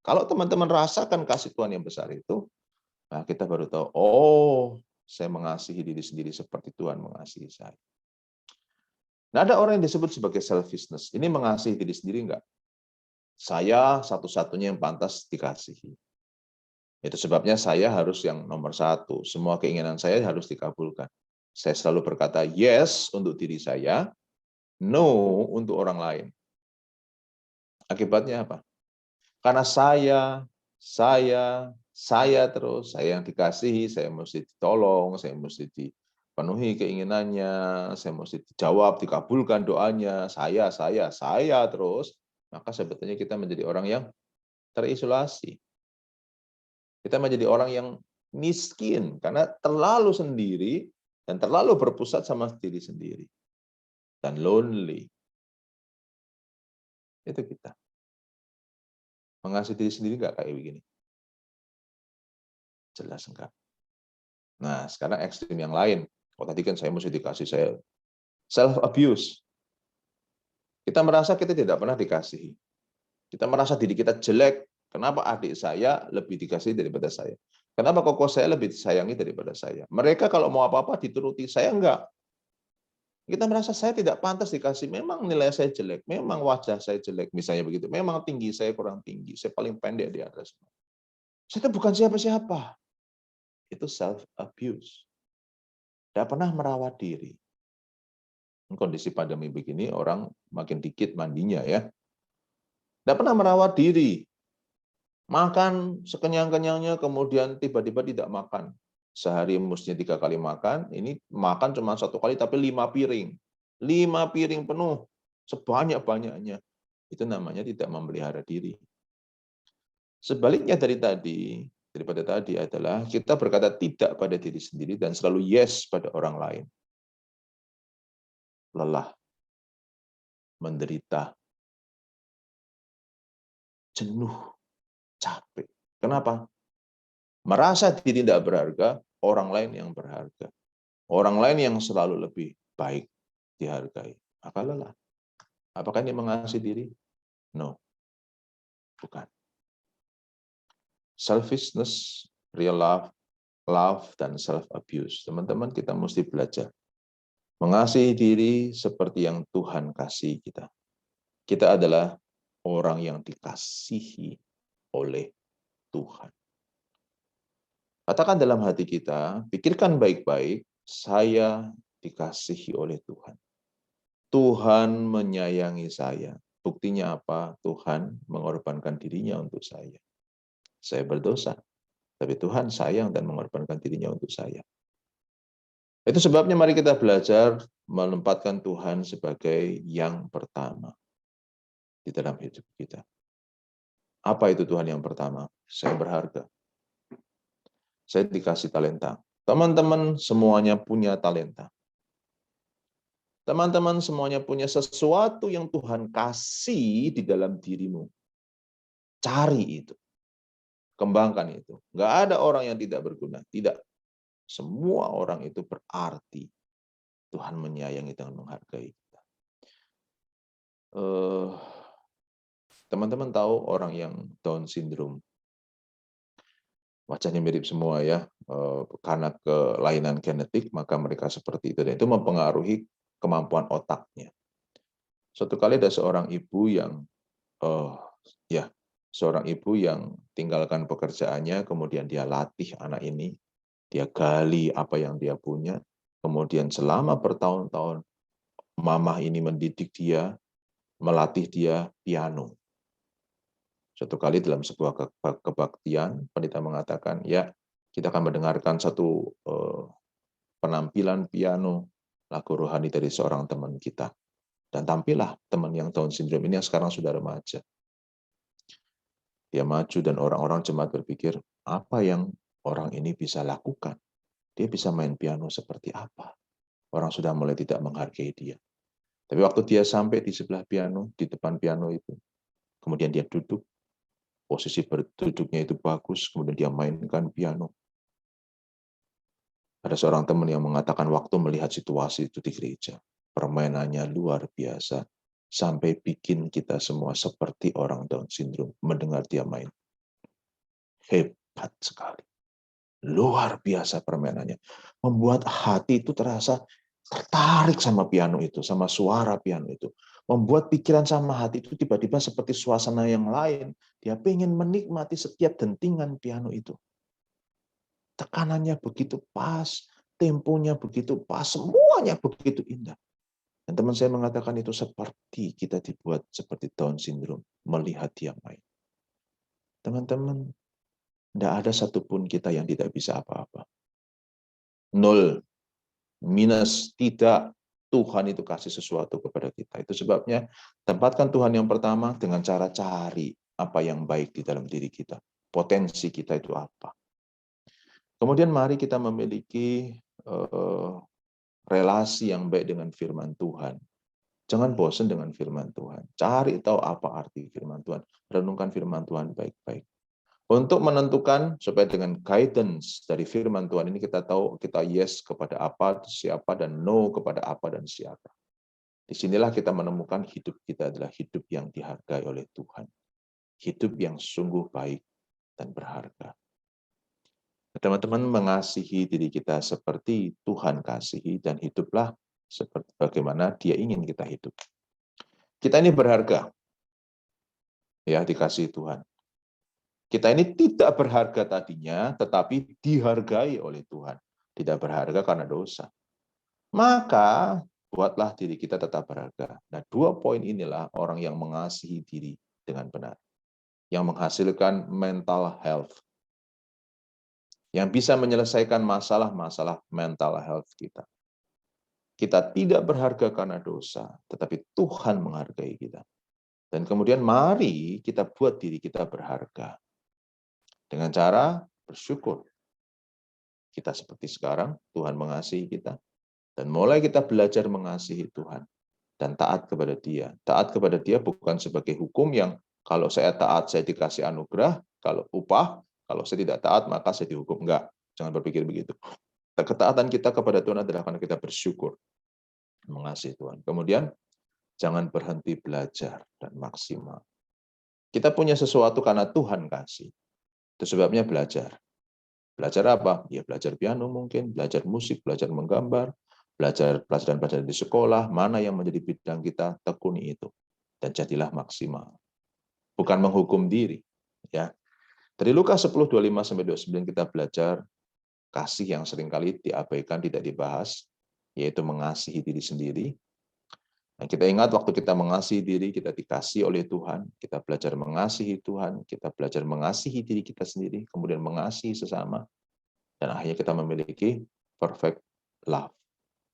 Kalau teman-teman rasakan kasih Tuhan yang besar itu, nah kita baru tahu, oh saya mengasihi diri sendiri seperti Tuhan mengasihi saya. Nah, ada orang yang disebut sebagai selfishness. Ini mengasihi diri sendiri enggak? Saya satu-satunya yang pantas dikasihi. Itu sebabnya saya harus yang nomor 1. Semua keinginan saya harus dikabulkan. Saya selalu berkata yes untuk diri saya, no untuk orang lain. Akibatnya apa? Karena saya terus, saya yang dikasihi, saya mesti ditolong, saya mesti dipenuhi keinginannya, saya mesti dijawab, dikabulkan doanya, saya terus, maka sebetulnya kita menjadi orang yang terisolasi. Kita menjadi orang yang miskin karena terlalu sendiri dan terlalu berpusat sama diri sendiri. Dan lonely. Itu kita. Mengasihi diri sendiri nggak kayak begini? Jelas enggak. Nah, sekarang ekstrim yang lain. Kalau tadi kan saya mesti dikasih, saya self-abuse. Kita merasa kita tidak pernah dikasihi. Kita merasa diri kita jelek. Kenapa adik saya lebih dikasihi daripada saya? Kenapa koko saya lebih disayangi daripada saya? Mereka kalau mau apa-apa dituruti, saya enggak. Kita merasa saya tidak pantas dikasih. Memang nilai saya jelek, memang wajah saya jelek, misalnya begitu. Memang tinggi saya kurang tinggi, saya paling pendek di atas. Saya bukan siapa-siapa. Itu self-abuse. Tidak pernah merawat diri. Kondisi pandemi begini, orang makin dikit mandinya ya. Tidak pernah merawat diri. Makan sekenyang-kenyangnya, kemudian tiba-tiba tidak makan. Sehari mestinya 3 kali makan, ini makan cuma 1 kali tapi 5 piring. 5 piring penuh, sebanyak-banyaknya. Itu namanya tidak memelihara diri. Sebaliknya daripada tadi adalah kita berkata tidak pada diri sendiri dan selalu yes pada orang lain. Lelah, menderita, jenuh, capek. Kenapa? Merasa diri tidak berharga, orang lain yang berharga. Orang lain yang selalu lebih baik dihargai. Maka lelah. Apakah ini mengasihi diri? No, bukan. Selfishness, real love, dan self-abuse. Teman-teman, kita mesti belajar. Mengasihi diri seperti yang Tuhan kasih kita. Kita adalah orang yang dikasihi oleh Tuhan. Katakan dalam hati kita, pikirkan baik-baik, saya dikasihi oleh Tuhan. Tuhan menyayangi saya. Buktinya apa? Tuhan mengorbankan dirinya untuk saya. Saya berdosa, tapi Tuhan sayang dan mengorbankan dirinya untuk saya. Itu sebabnya mari kita belajar menempatkan Tuhan sebagai yang pertama di dalam hidup kita. Apa itu Tuhan yang pertama? Saya berharga. Saya dikasih talenta. Teman-teman semuanya punya talenta. Teman-teman semuanya punya sesuatu yang Tuhan kasih di dalam dirimu. Cari itu. Kembangkan itu. Nggak ada orang yang tidak berguna. Tidak. Semua orang itu berarti. Tuhan menyayangi dan menghargai kita. Teman-teman tahu orang yang Down syndrome. Wajahnya mirip semua ya. Karena kelainan genetik, maka mereka seperti itu. Dan itu mempengaruhi kemampuan otaknya. Suatu kali ada seorang ibu yang tinggalkan pekerjaannya, kemudian dia latih anak ini, dia gali apa yang dia punya, kemudian selama bertahun-tahun mamah ini mendidik dia, melatih dia piano. Suatu kali dalam sebuah kebaktian, pendeta mengatakan, ya kita akan mendengarkan satu penampilan piano lagu rohani dari seorang teman kita. Dan tampillah teman yang Down syndrome ini yang sekarang sudah remaja. Dia maju dan orang-orang jemaat berpikir, apa yang orang ini bisa lakukan? Dia bisa main piano seperti apa? Orang sudah mulai tidak menghargai dia. Tapi waktu dia sampai di sebelah piano, di depan piano itu, kemudian dia duduk, posisi berduduknya itu bagus, kemudian dia mainkan piano. Ada seorang teman yang mengatakan waktu melihat situasi itu di gereja, permainannya luar biasa, sampai bikin kita semua seperti orang Down syndrome mendengar dia main. Hebat sekali. Luar biasa permainannya. Membuat hati itu terasa tertarik sama piano itu, sama suara piano itu. Membuat pikiran sama hati itu tiba-tiba seperti suasana yang lain. Dia pengen menikmati setiap dentingan piano itu. Tekanannya begitu pas, temponya begitu pas, semuanya begitu indah. Dan teman saya mengatakan itu seperti kita dibuat seperti Down syndrome, melihat dia main. Teman-teman, tidak ada satupun kita yang tidak bisa apa-apa. 0, minus, tidak. Tuhan itu kasih sesuatu kepada kita. Itu sebabnya tempatkan Tuhan yang pertama dengan cara cari apa yang baik di dalam diri kita. Potensi kita itu apa. Kemudian mari kita memiliki relasi yang baik dengan firman Tuhan. Jangan bosan dengan firman Tuhan. Cari tahu apa arti firman Tuhan. Renungkan firman Tuhan baik-baik. Untuk menentukan supaya dengan guidance dari firman Tuhan ini kita tahu kita yes kepada apa, siapa, dan no kepada apa dan siapa. Disinilah kita menemukan hidup kita adalah hidup yang dihargai oleh Tuhan. Hidup yang sungguh baik dan berharga. Teman-teman mengasihi diri kita seperti Tuhan kasihi dan hiduplah seperti bagaimana Dia ingin kita hidup. Kita ini berharga, ya dikasihi Tuhan. Kita ini tidak berharga tadinya, tetapi dihargai oleh Tuhan. Tidak berharga karena dosa. Maka buatlah diri kita tetap berharga. Nah, 2 poin inilah orang yang mengasihi diri dengan benar, yang menghasilkan mental health, yang bisa menyelesaikan masalah-masalah mental health kita. Kita tidak berharga karena dosa, tetapi Tuhan menghargai kita. Dan kemudian mari kita buat diri kita berharga. Dengan cara bersyukur. Kita seperti sekarang, Tuhan mengasihi kita. Dan mulai kita belajar mengasihi Tuhan. Dan taat kepada Dia. Taat kepada Dia bukan sebagai hukum yang kalau saya taat, saya dikasih anugerah. Kalau upah, kalau saya tidak taat, maka saya dihukum. Enggak, jangan berpikir begitu. Ketaatan kita kepada Tuhan adalah karena kita bersyukur. Mengasihi Tuhan. Kemudian, jangan berhenti belajar dan maksimal. Kita punya sesuatu karena Tuhan kasih. Itu sebabnya belajar. Belajar apa? Ya belajar piano mungkin, belajar musik, belajar menggambar, belajar pelajaran-pelajaran di sekolah, mana yang menjadi bidang kita, tekuni itu. Dan jadilah maksimal. Bukan menghukum diri. Ya. Dari Lukas 10:25-29 kita belajar kasih yang seringkali diabaikan, tidak dibahas, yaitu mengasihi diri sendiri. Nah, kita ingat waktu kita mengasihi diri, kita dikasih oleh Tuhan, kita belajar mengasihi Tuhan, kita belajar mengasihi diri kita sendiri, kemudian mengasihi sesama, dan akhirnya kita memiliki perfect love.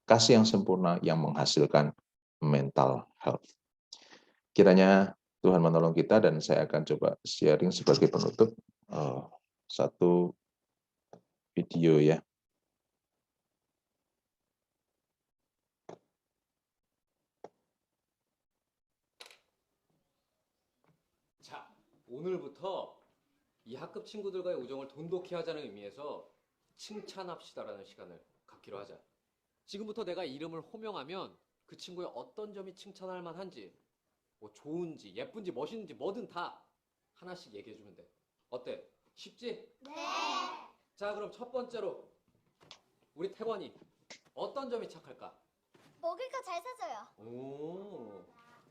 Kasih yang sempurna yang menghasilkan mental health. Kiranya Tuhan menolong kita, dan saya akan coba sharing sebagai penutup satu video ya. 자, 오늘부터 이 학급 친구들과의 우정을 돈독히 하자는 의미에서 칭찬합시다라는 시간을 갖기로 하자. 지금부터 내가 이름을 호명하면 그 친구의 어떤 점이 칭찬할 만한지, 뭐 좋은지, 예쁜지, 멋있는지 뭐든 다 하나씩 얘기해주면 돼. 어때? 쉽지? 네. 자, 그럼 첫 번째로 우리 태권이 어떤 점이 착할까? 먹을 거 잘 사줘요. 오,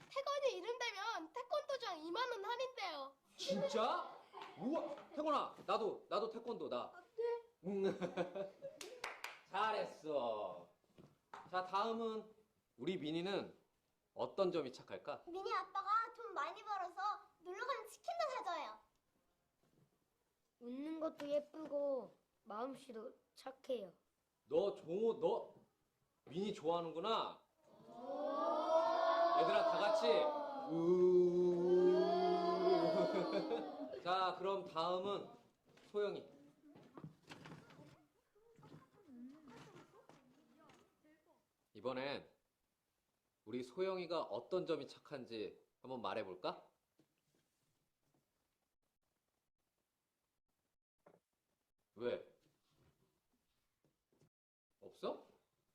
태권이 이름 되면 태권도장 2만 원 할인돼요. 진짜? 우와, 태권아, 나도 태권도 나. 네. 잘했어. 자, 다음은 우리 민이는 어떤 점이 착할까? 미니 아빠가 돈 많이 벌어서 놀러 가면 치킨도 사줘요. 웃는 것도 예쁘고 마음씨도 착해요. 너 민이 좋아하는구나. 얘들아 다 같이 자, 그럼 다음은 소영이. 이번엔 우리 소영이가 어떤 점이 착한지 한번 말해볼까? 왜? 없어?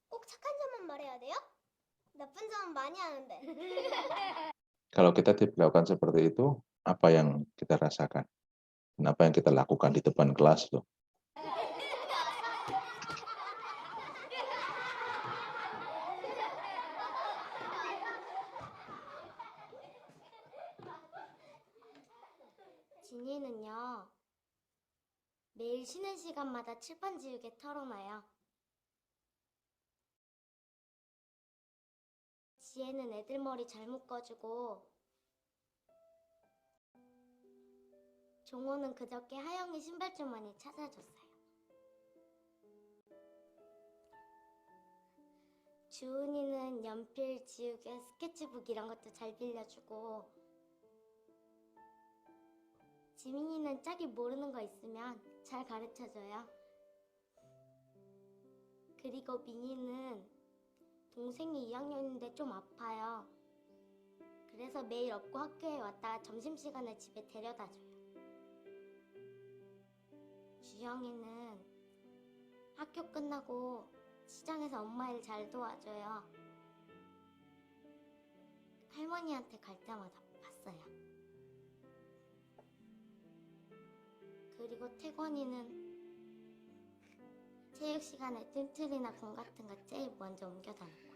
꼭 착한 점만 말해야 돼요? 나쁜 점은 많이 하는데. Kalau kita diperlakukan seperti itu, apa yang kita rasakan? Dan apa yang kita lakukan di depan kelas tuh? 진이는요, 매일 쉬는 시간마다 칠판 지우개 털어놔요. 지혜는 애들 머리 잘 묶어주고, 종호는 그저께 하영이 신발 주머니 찾아줬어요. 주은이는 연필, 지우개, 스케치북 이런 것도 잘 빌려주고, 지민이는 짝이 모르는 거 있으면 잘 가르쳐줘요. 그리고 민이는 동생이 2학년인데 좀 아파요. 그래서 매일 업고 학교에 왔다가 점심시간에 집에 데려다줘요. 주영이는 학교 끝나고 시장에서 엄마 일 잘 도와줘요. 할머니한테 갈 때마다 봤어요. 그리고 태권이는 체육 시간에 뚠틀이나 공 같은 거 제일 먼저 옮겨 다니고요.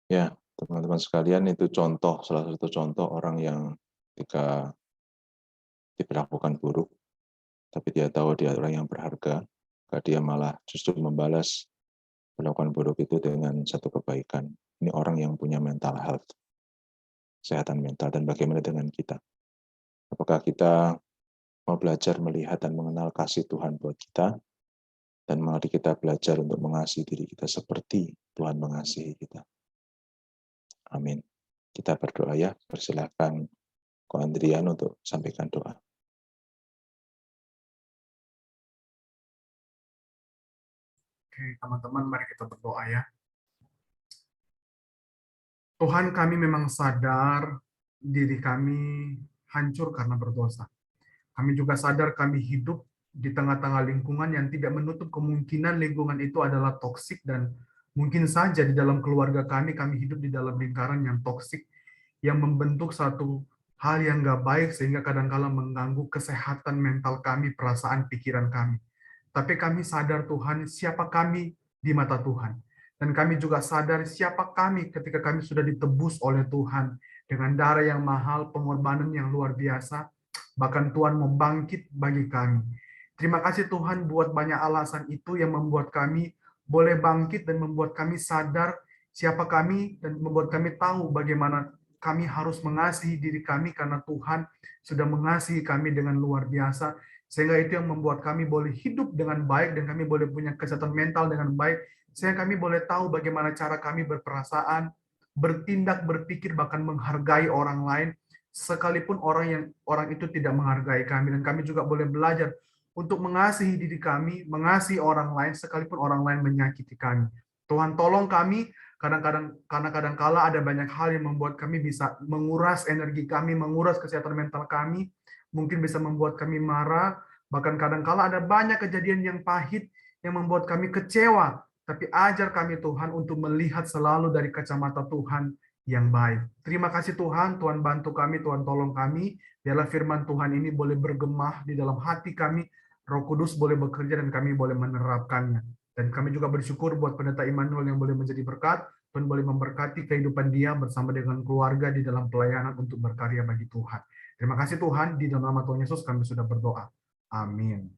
Ya, teman-teman sekalian, itu contoh, salah satu contoh orang yang ketika diperlakukan buruk, tapi dia tahu dia orang yang berharga, maka dia malah justru membalas perlakuan buruk itu dengan satu kebaikan. Ini orang yang punya mental health, kesehatan mental. Dan bagaimana dengan kita? Apakah kita mau belajar melihat dan mengenal kasih Tuhan buat kita? Dan mari kita belajar untuk mengasihi diri kita seperti Tuhan mengasihi kita. Amin. Kita berdoa ya. Persilahkan Ko Andrian untuk sampaikan doa. Oke, teman-teman, mari kita berdoa ya. Tuhan, kami memang sadar diri kami hancur karena berdosa. Kami juga sadar kami hidup di tengah-tengah lingkungan yang tidak menutup kemungkinan lingkungan itu adalah toksik, dan mungkin saja di dalam keluarga kami hidup di dalam lingkaran yang toksik, yang membentuk satu hal yang nggak baik sehingga kadang-kala mengganggu kesehatan mental kami, perasaan, pikiran kami. Tapi kami sadar Tuhan, siapa kami di mata Tuhan. Dan kami juga sadar siapa kami ketika kami sudah ditebus oleh Tuhan dengan darah yang mahal, pengorbanan yang luar biasa, bahkan Tuhan mau bangkit bagi kami. Terima kasih Tuhan buat banyak alasan itu yang membuat kami boleh bangkit dan membuat kami sadar siapa kami dan membuat kami tahu bagaimana kami harus mengasihi diri kami karena Tuhan sudah mengasihi kami dengan luar biasa. Sehingga itu yang membuat kami boleh hidup dengan baik dan kami boleh punya kesehatan mental dengan baik. Sehingga kami boleh tahu bagaimana cara kami berperasaan, bertindak, berpikir, bahkan menghargai orang lain sekalipun orang itu tidak menghargai kami. Dan kami juga boleh belajar untuk mengasihi diri kami, mengasihi orang lain sekalipun orang lain menyakiti kami. Tuhan tolong kami kadang-kadang, karena kadang-kala ada banyak hal yang membuat kami bisa menguras energi kami, menguras kesehatan mental kami, mungkin bisa membuat kami marah, bahkan kadang-kala ada banyak kejadian yang pahit yang membuat kami kecewa, tapi ajar kami Tuhan untuk melihat selalu dari kacamata Tuhan yang baik. Terima kasih Tuhan, Tuhan bantu kami, Tuhan tolong kami, biarlah firman Tuhan ini boleh bergema di dalam hati kami, Roh Kudus boleh bekerja dan kami boleh menerapkannya. Dan kami juga bersyukur buat Pendeta Immanuel yang boleh menjadi berkat, Tuhan boleh memberkati kehidupan dia bersama dengan keluarga di dalam pelayanan untuk berkarya bagi Tuhan. Terima kasih Tuhan, di dalam nama Tuhan Yesus kami sudah berdoa. Amin.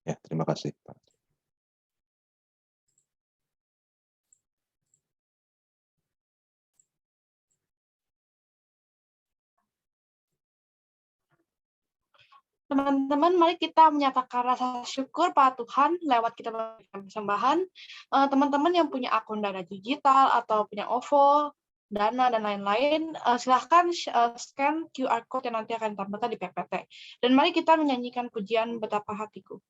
Ya, terima kasih, Pak. Teman-teman, mari kita menyatakan rasa syukur pada Tuhan lewat kita memberikan persembahan. Teman-teman yang punya akun Dana digital atau punya OVO, Dana, dan lain-lain, silahkan scan QR Code yang nanti akan ditampilkan di PPT. Dan mari kita menyanyikan pujian Betapa Hatiku.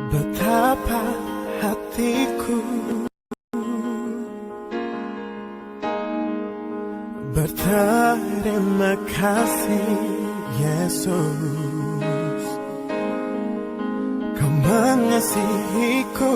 Betapa hatiku berterima kasih Yesus, Kau mengasihiku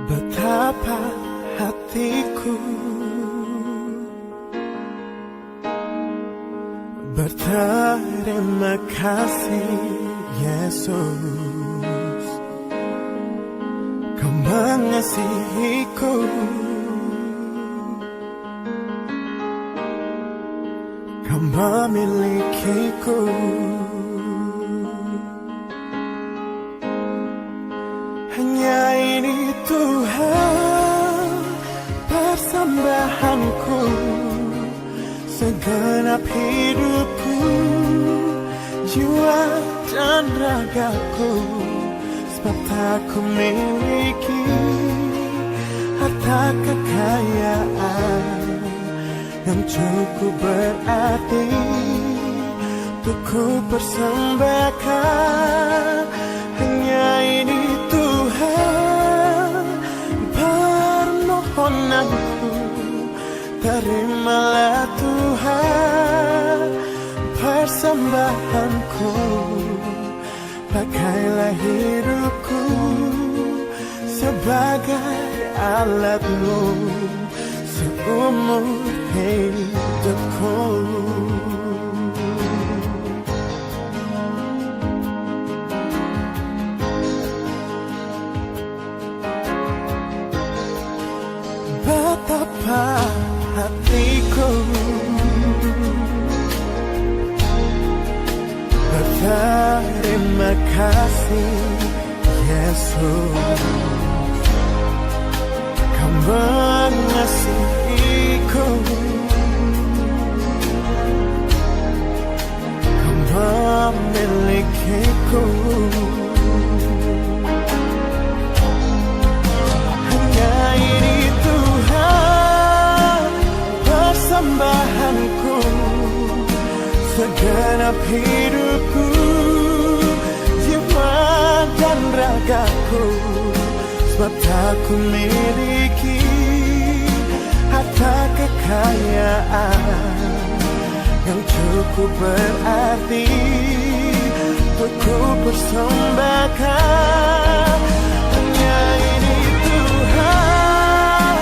betapa hatiku berterima kasih Yesus, Kau mengasihiku, Kau memilikiku. Hanya ini Tuhan persembahanku, segenap hidupku, jiwa dan ragaku, sebab tak ku miliki harta kekayaan yang cukup berarti untuk ku persembahkan. Hanya ini Tuhan permohonanku, terimalah Tuhan persembahanku, pakailah hidupku sebagai alat-Mu seumur hidupku. Betapa hatiku berterima kasih Yesus, Kau mengasihiku, Kau memilikiku. Hanya ini Tuhan persembahanku, segenap hidupku, jiwa dan ragaku, sebab tak ku miliki harta kekayaan yang cukup berarti untuk ku persembahkan. Hanya ini Tuhan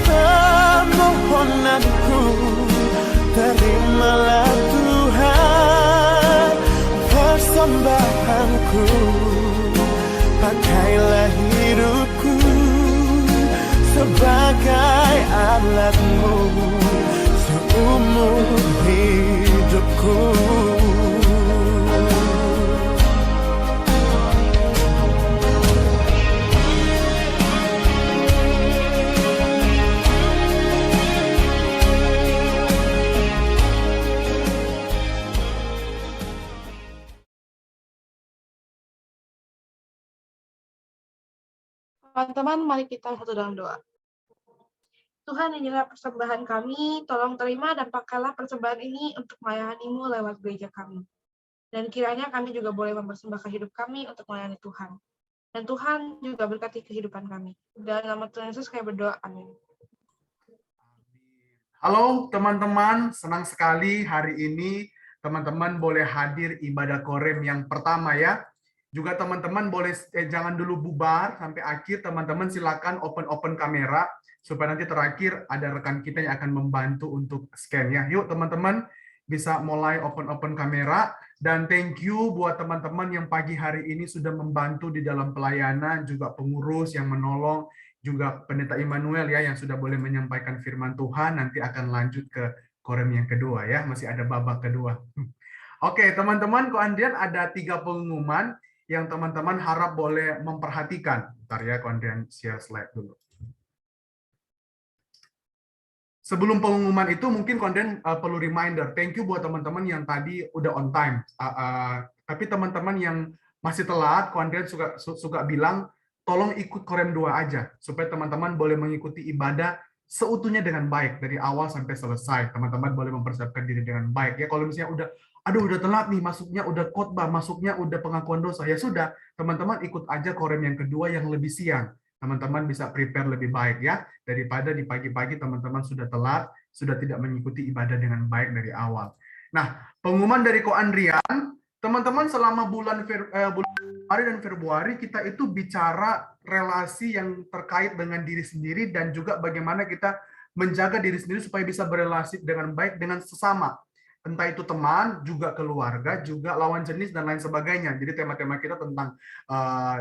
permohonanku, terimalah Tuhan persembahanku, pakailah hidupku sebagai alat-Mu seumur hidupku. Teman-teman, mari kita satu dalam doa. Tuhan, inilah persembahan kami, tolong terima dan pakailah persembahan ini untuk melayani-Mu lewat gereja kami. Dan kiranya kami juga boleh mempersembahkan hidup kami untuk melayani Tuhan. Dan Tuhan juga berkati kehidupan kami. Dalam nama Tuhan Yesus kami berdoa, amin. Halo teman-teman, senang sekali hari ini teman-teman boleh hadir ibadah Korem yang pertama ya. Juga teman-teman boleh jangan dulu bubar sampai akhir, teman-teman silakan open kamera supaya nanti terakhir ada rekan kita yang akan membantu untuk scan ya. Yuk teman-teman bisa mulai open kamera, dan thank you buat teman-teman yang pagi hari ini sudah membantu di dalam pelayanan, juga pengurus yang menolong, juga Pendeta Immanuel ya yang sudah boleh menyampaikan firman Tuhan. Nanti akan lanjut ke Korem yang kedua ya, masih ada babak kedua. Oke teman-teman, Ko Andrian ada 3 pengumuman yang teman-teman harap boleh memperhatikan. Bentar ya, Ko Andrian share slide dulu. Sebelum pengumuman itu, mungkin Ko Andrian perlu reminder. Thank you buat teman-teman yang tadi udah on time. Tapi teman-teman yang masih telat, Ko Andrian suka bilang, tolong ikut Korem 2 aja, supaya teman-teman boleh mengikuti ibadah seutuhnya dengan baik, dari awal sampai selesai. Teman-teman boleh mempersiapkan diri dengan baik. Ya, kalau misalnya udah telat nih, masuknya udah khotbah, masuknya udah pengakuan dosa, ya sudah, teman-teman ikut aja Korem yang kedua yang lebih siang. Teman-teman bisa prepare lebih baik ya, daripada di pagi-pagi teman-teman sudah telat, sudah tidak mengikuti ibadah dengan baik dari awal. Nah, pengumuman dari Ko Andrian, teman-teman selama bulan Januari dan Februari kita itu bicara relasi yang terkait dengan diri sendiri dan juga bagaimana kita menjaga diri sendiri supaya bisa berelasi dengan baik dengan sesama. Entah itu teman, juga keluarga, juga lawan jenis dan lain sebagainya. Jadi tema-tema kita tentang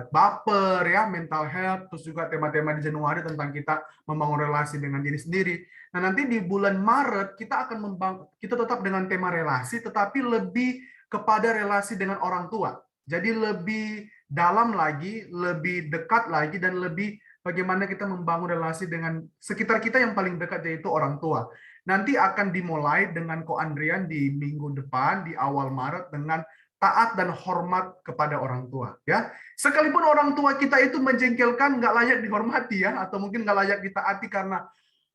baper ya, mental health, terus juga tema-tema di Januari tentang kita membangun relasi dengan diri sendiri. Nah, nanti di bulan Maret kita akan kita tetap dengan tema relasi, tetapi lebih kepada relasi dengan orang tua. Jadi lebih dalam lagi, lebih dekat lagi, dan lebih bagaimana kita membangun relasi dengan sekitar kita yang paling dekat, yaitu orang tua. Nanti akan dimulai dengan Ko Andrian di minggu depan, di awal Maret, dengan taat dan hormat kepada orang tua. Ya, sekalipun orang tua kita itu menjengkelkan, nggak layak dihormati ya, atau mungkin nggak layak ditaati karena,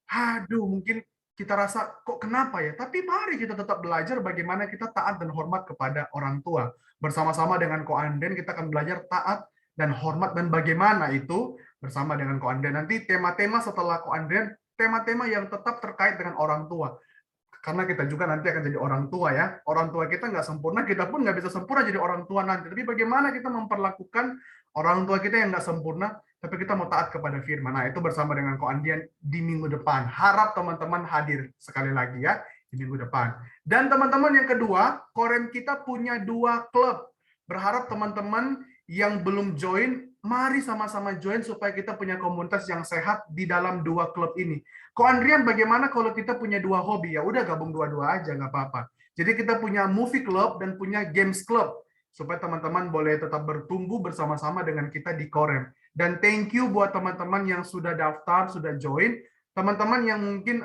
aduh, mungkin kita rasa kok kenapa ya? Tapi mari kita tetap belajar bagaimana kita taat dan hormat kepada orang tua. Bersama-sama dengan Ko Andrian kita akan belajar taat dan hormat, dan bagaimana itu bersama dengan Ko Andrian. Nanti tema-tema setelah Ko Andrian, tema-tema yang tetap terkait dengan orang tua. Karena kita juga nanti akan jadi orang tua ya. Orang tua kita nggak sempurna, kita pun nggak bisa sempurna jadi orang tua nanti. Tapi bagaimana kita memperlakukan orang tua kita yang nggak sempurna, tapi kita mau taat kepada firman. Nah, itu bersama dengan Ko Andrian di minggu depan. Harap teman-teman hadir sekali lagi ya di minggu depan. Dan teman-teman, yang kedua, Korem kita punya 2 klub. Berharap teman-teman yang belum join, mari sama-sama join supaya kita punya komunitas yang sehat di dalam 2 klub ini. Ko Andrian, bagaimana kalau kita punya 2 hobi? Ya udah gabung dua-dua aja, nggak apa-apa. Jadi kita punya movie club dan punya games club, supaya teman-teman boleh tetap bertumbuh bersama-sama dengan kita di Korem. Dan thank you buat teman-teman yang sudah daftar, sudah join. Teman-teman yang mungkin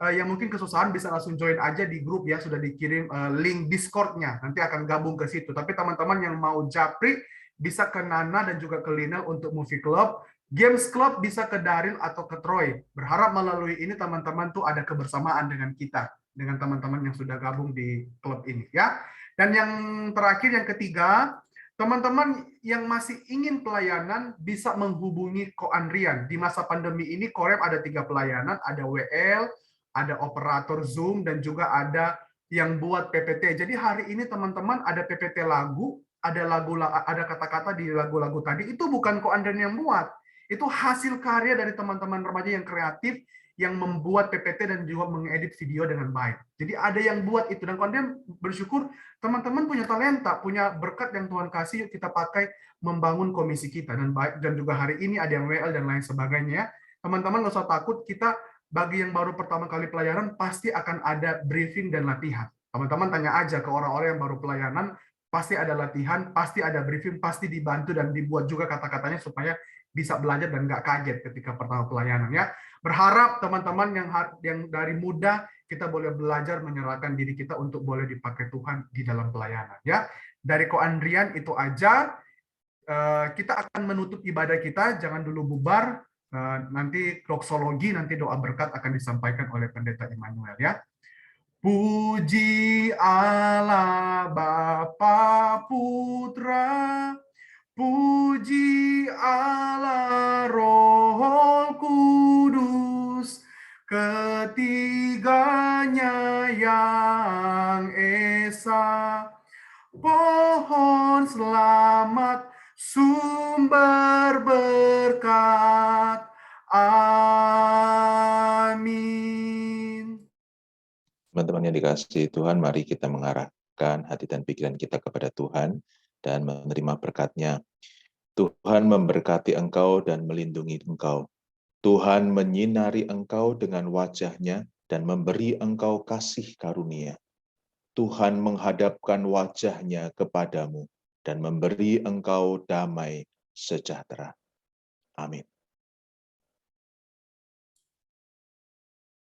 yang mungkin kesusahan bisa langsung join aja di grup ya, sudah dikirim link Discord-nya. Nanti akan gabung ke situ. Tapi teman-teman yang mau japri bisa ke Nana dan juga ke Lina untuk movie club. Games club bisa ke Daryl atau ke Troy. Berharap melalui ini teman-teman tuh ada kebersamaan dengan kita, dengan teman-teman yang sudah gabung di klub ini ya. Dan yang terakhir, yang ketiga, teman-teman yang masih ingin pelayanan bisa menghubungi Ko Andrian. Di masa pandemi ini Korem ada 3 pelayanan, ada WL, ada operator Zoom, dan juga ada yang buat PPT. Jadi hari ini teman-teman ada PPT lagu, ada kata-kata di lagu-lagu tadi, itu bukan Ko Andrian yang buat. Itu hasil karya dari teman-teman remaja yang kreatif yang membuat PPT dan juga mengedit video dengan baik. Jadi ada yang buat itu, dan Ko Andrian bersyukur teman-teman punya talenta, punya berkat yang Tuhan kasih, yuk kita pakai membangun komisi kita dan baik. Dan juga hari ini ada yang WL dan lain sebagainya. Teman-teman nggak usah takut, kita bagi yang baru pertama kali pelayanan pasti akan ada briefing dan latihan. Teman-teman tanya aja ke orang-orang yang baru pelayanan, pasti ada latihan, pasti ada briefing, pasti dibantu dan dibuat juga kata-katanya supaya bisa belajar dan nggak kaget ketika pertama pelayanan ya. Berharap teman-teman yang dari muda kita boleh belajar menyerahkan diri kita untuk boleh dipakai Tuhan di dalam pelayanan ya. Dari Ko Andrian itu aja. Kita akan menutup ibadah kita, jangan dulu bubar. Nanti doksologi, nanti doa berkat akan disampaikan oleh Pendeta Immanuel ya. Puji Allah Bapa Putra, puji Allah Roh Kudus, ketiganya yang esa. Pohon selamat, sumber berkat. Amin. Teman-teman yang dikasihi Tuhan, mari kita mengarahkan hati dan pikiran kita kepada Tuhan dan menerima berkat-Nya. Tuhan memberkati engkau dan melindungi engkau. Tuhan menyinari engkau dengan wajah-Nya dan memberi engkau kasih karunia. Tuhan menghadapkan wajah-Nya kepadamu dan memberi engkau damai sejahtera. Amin.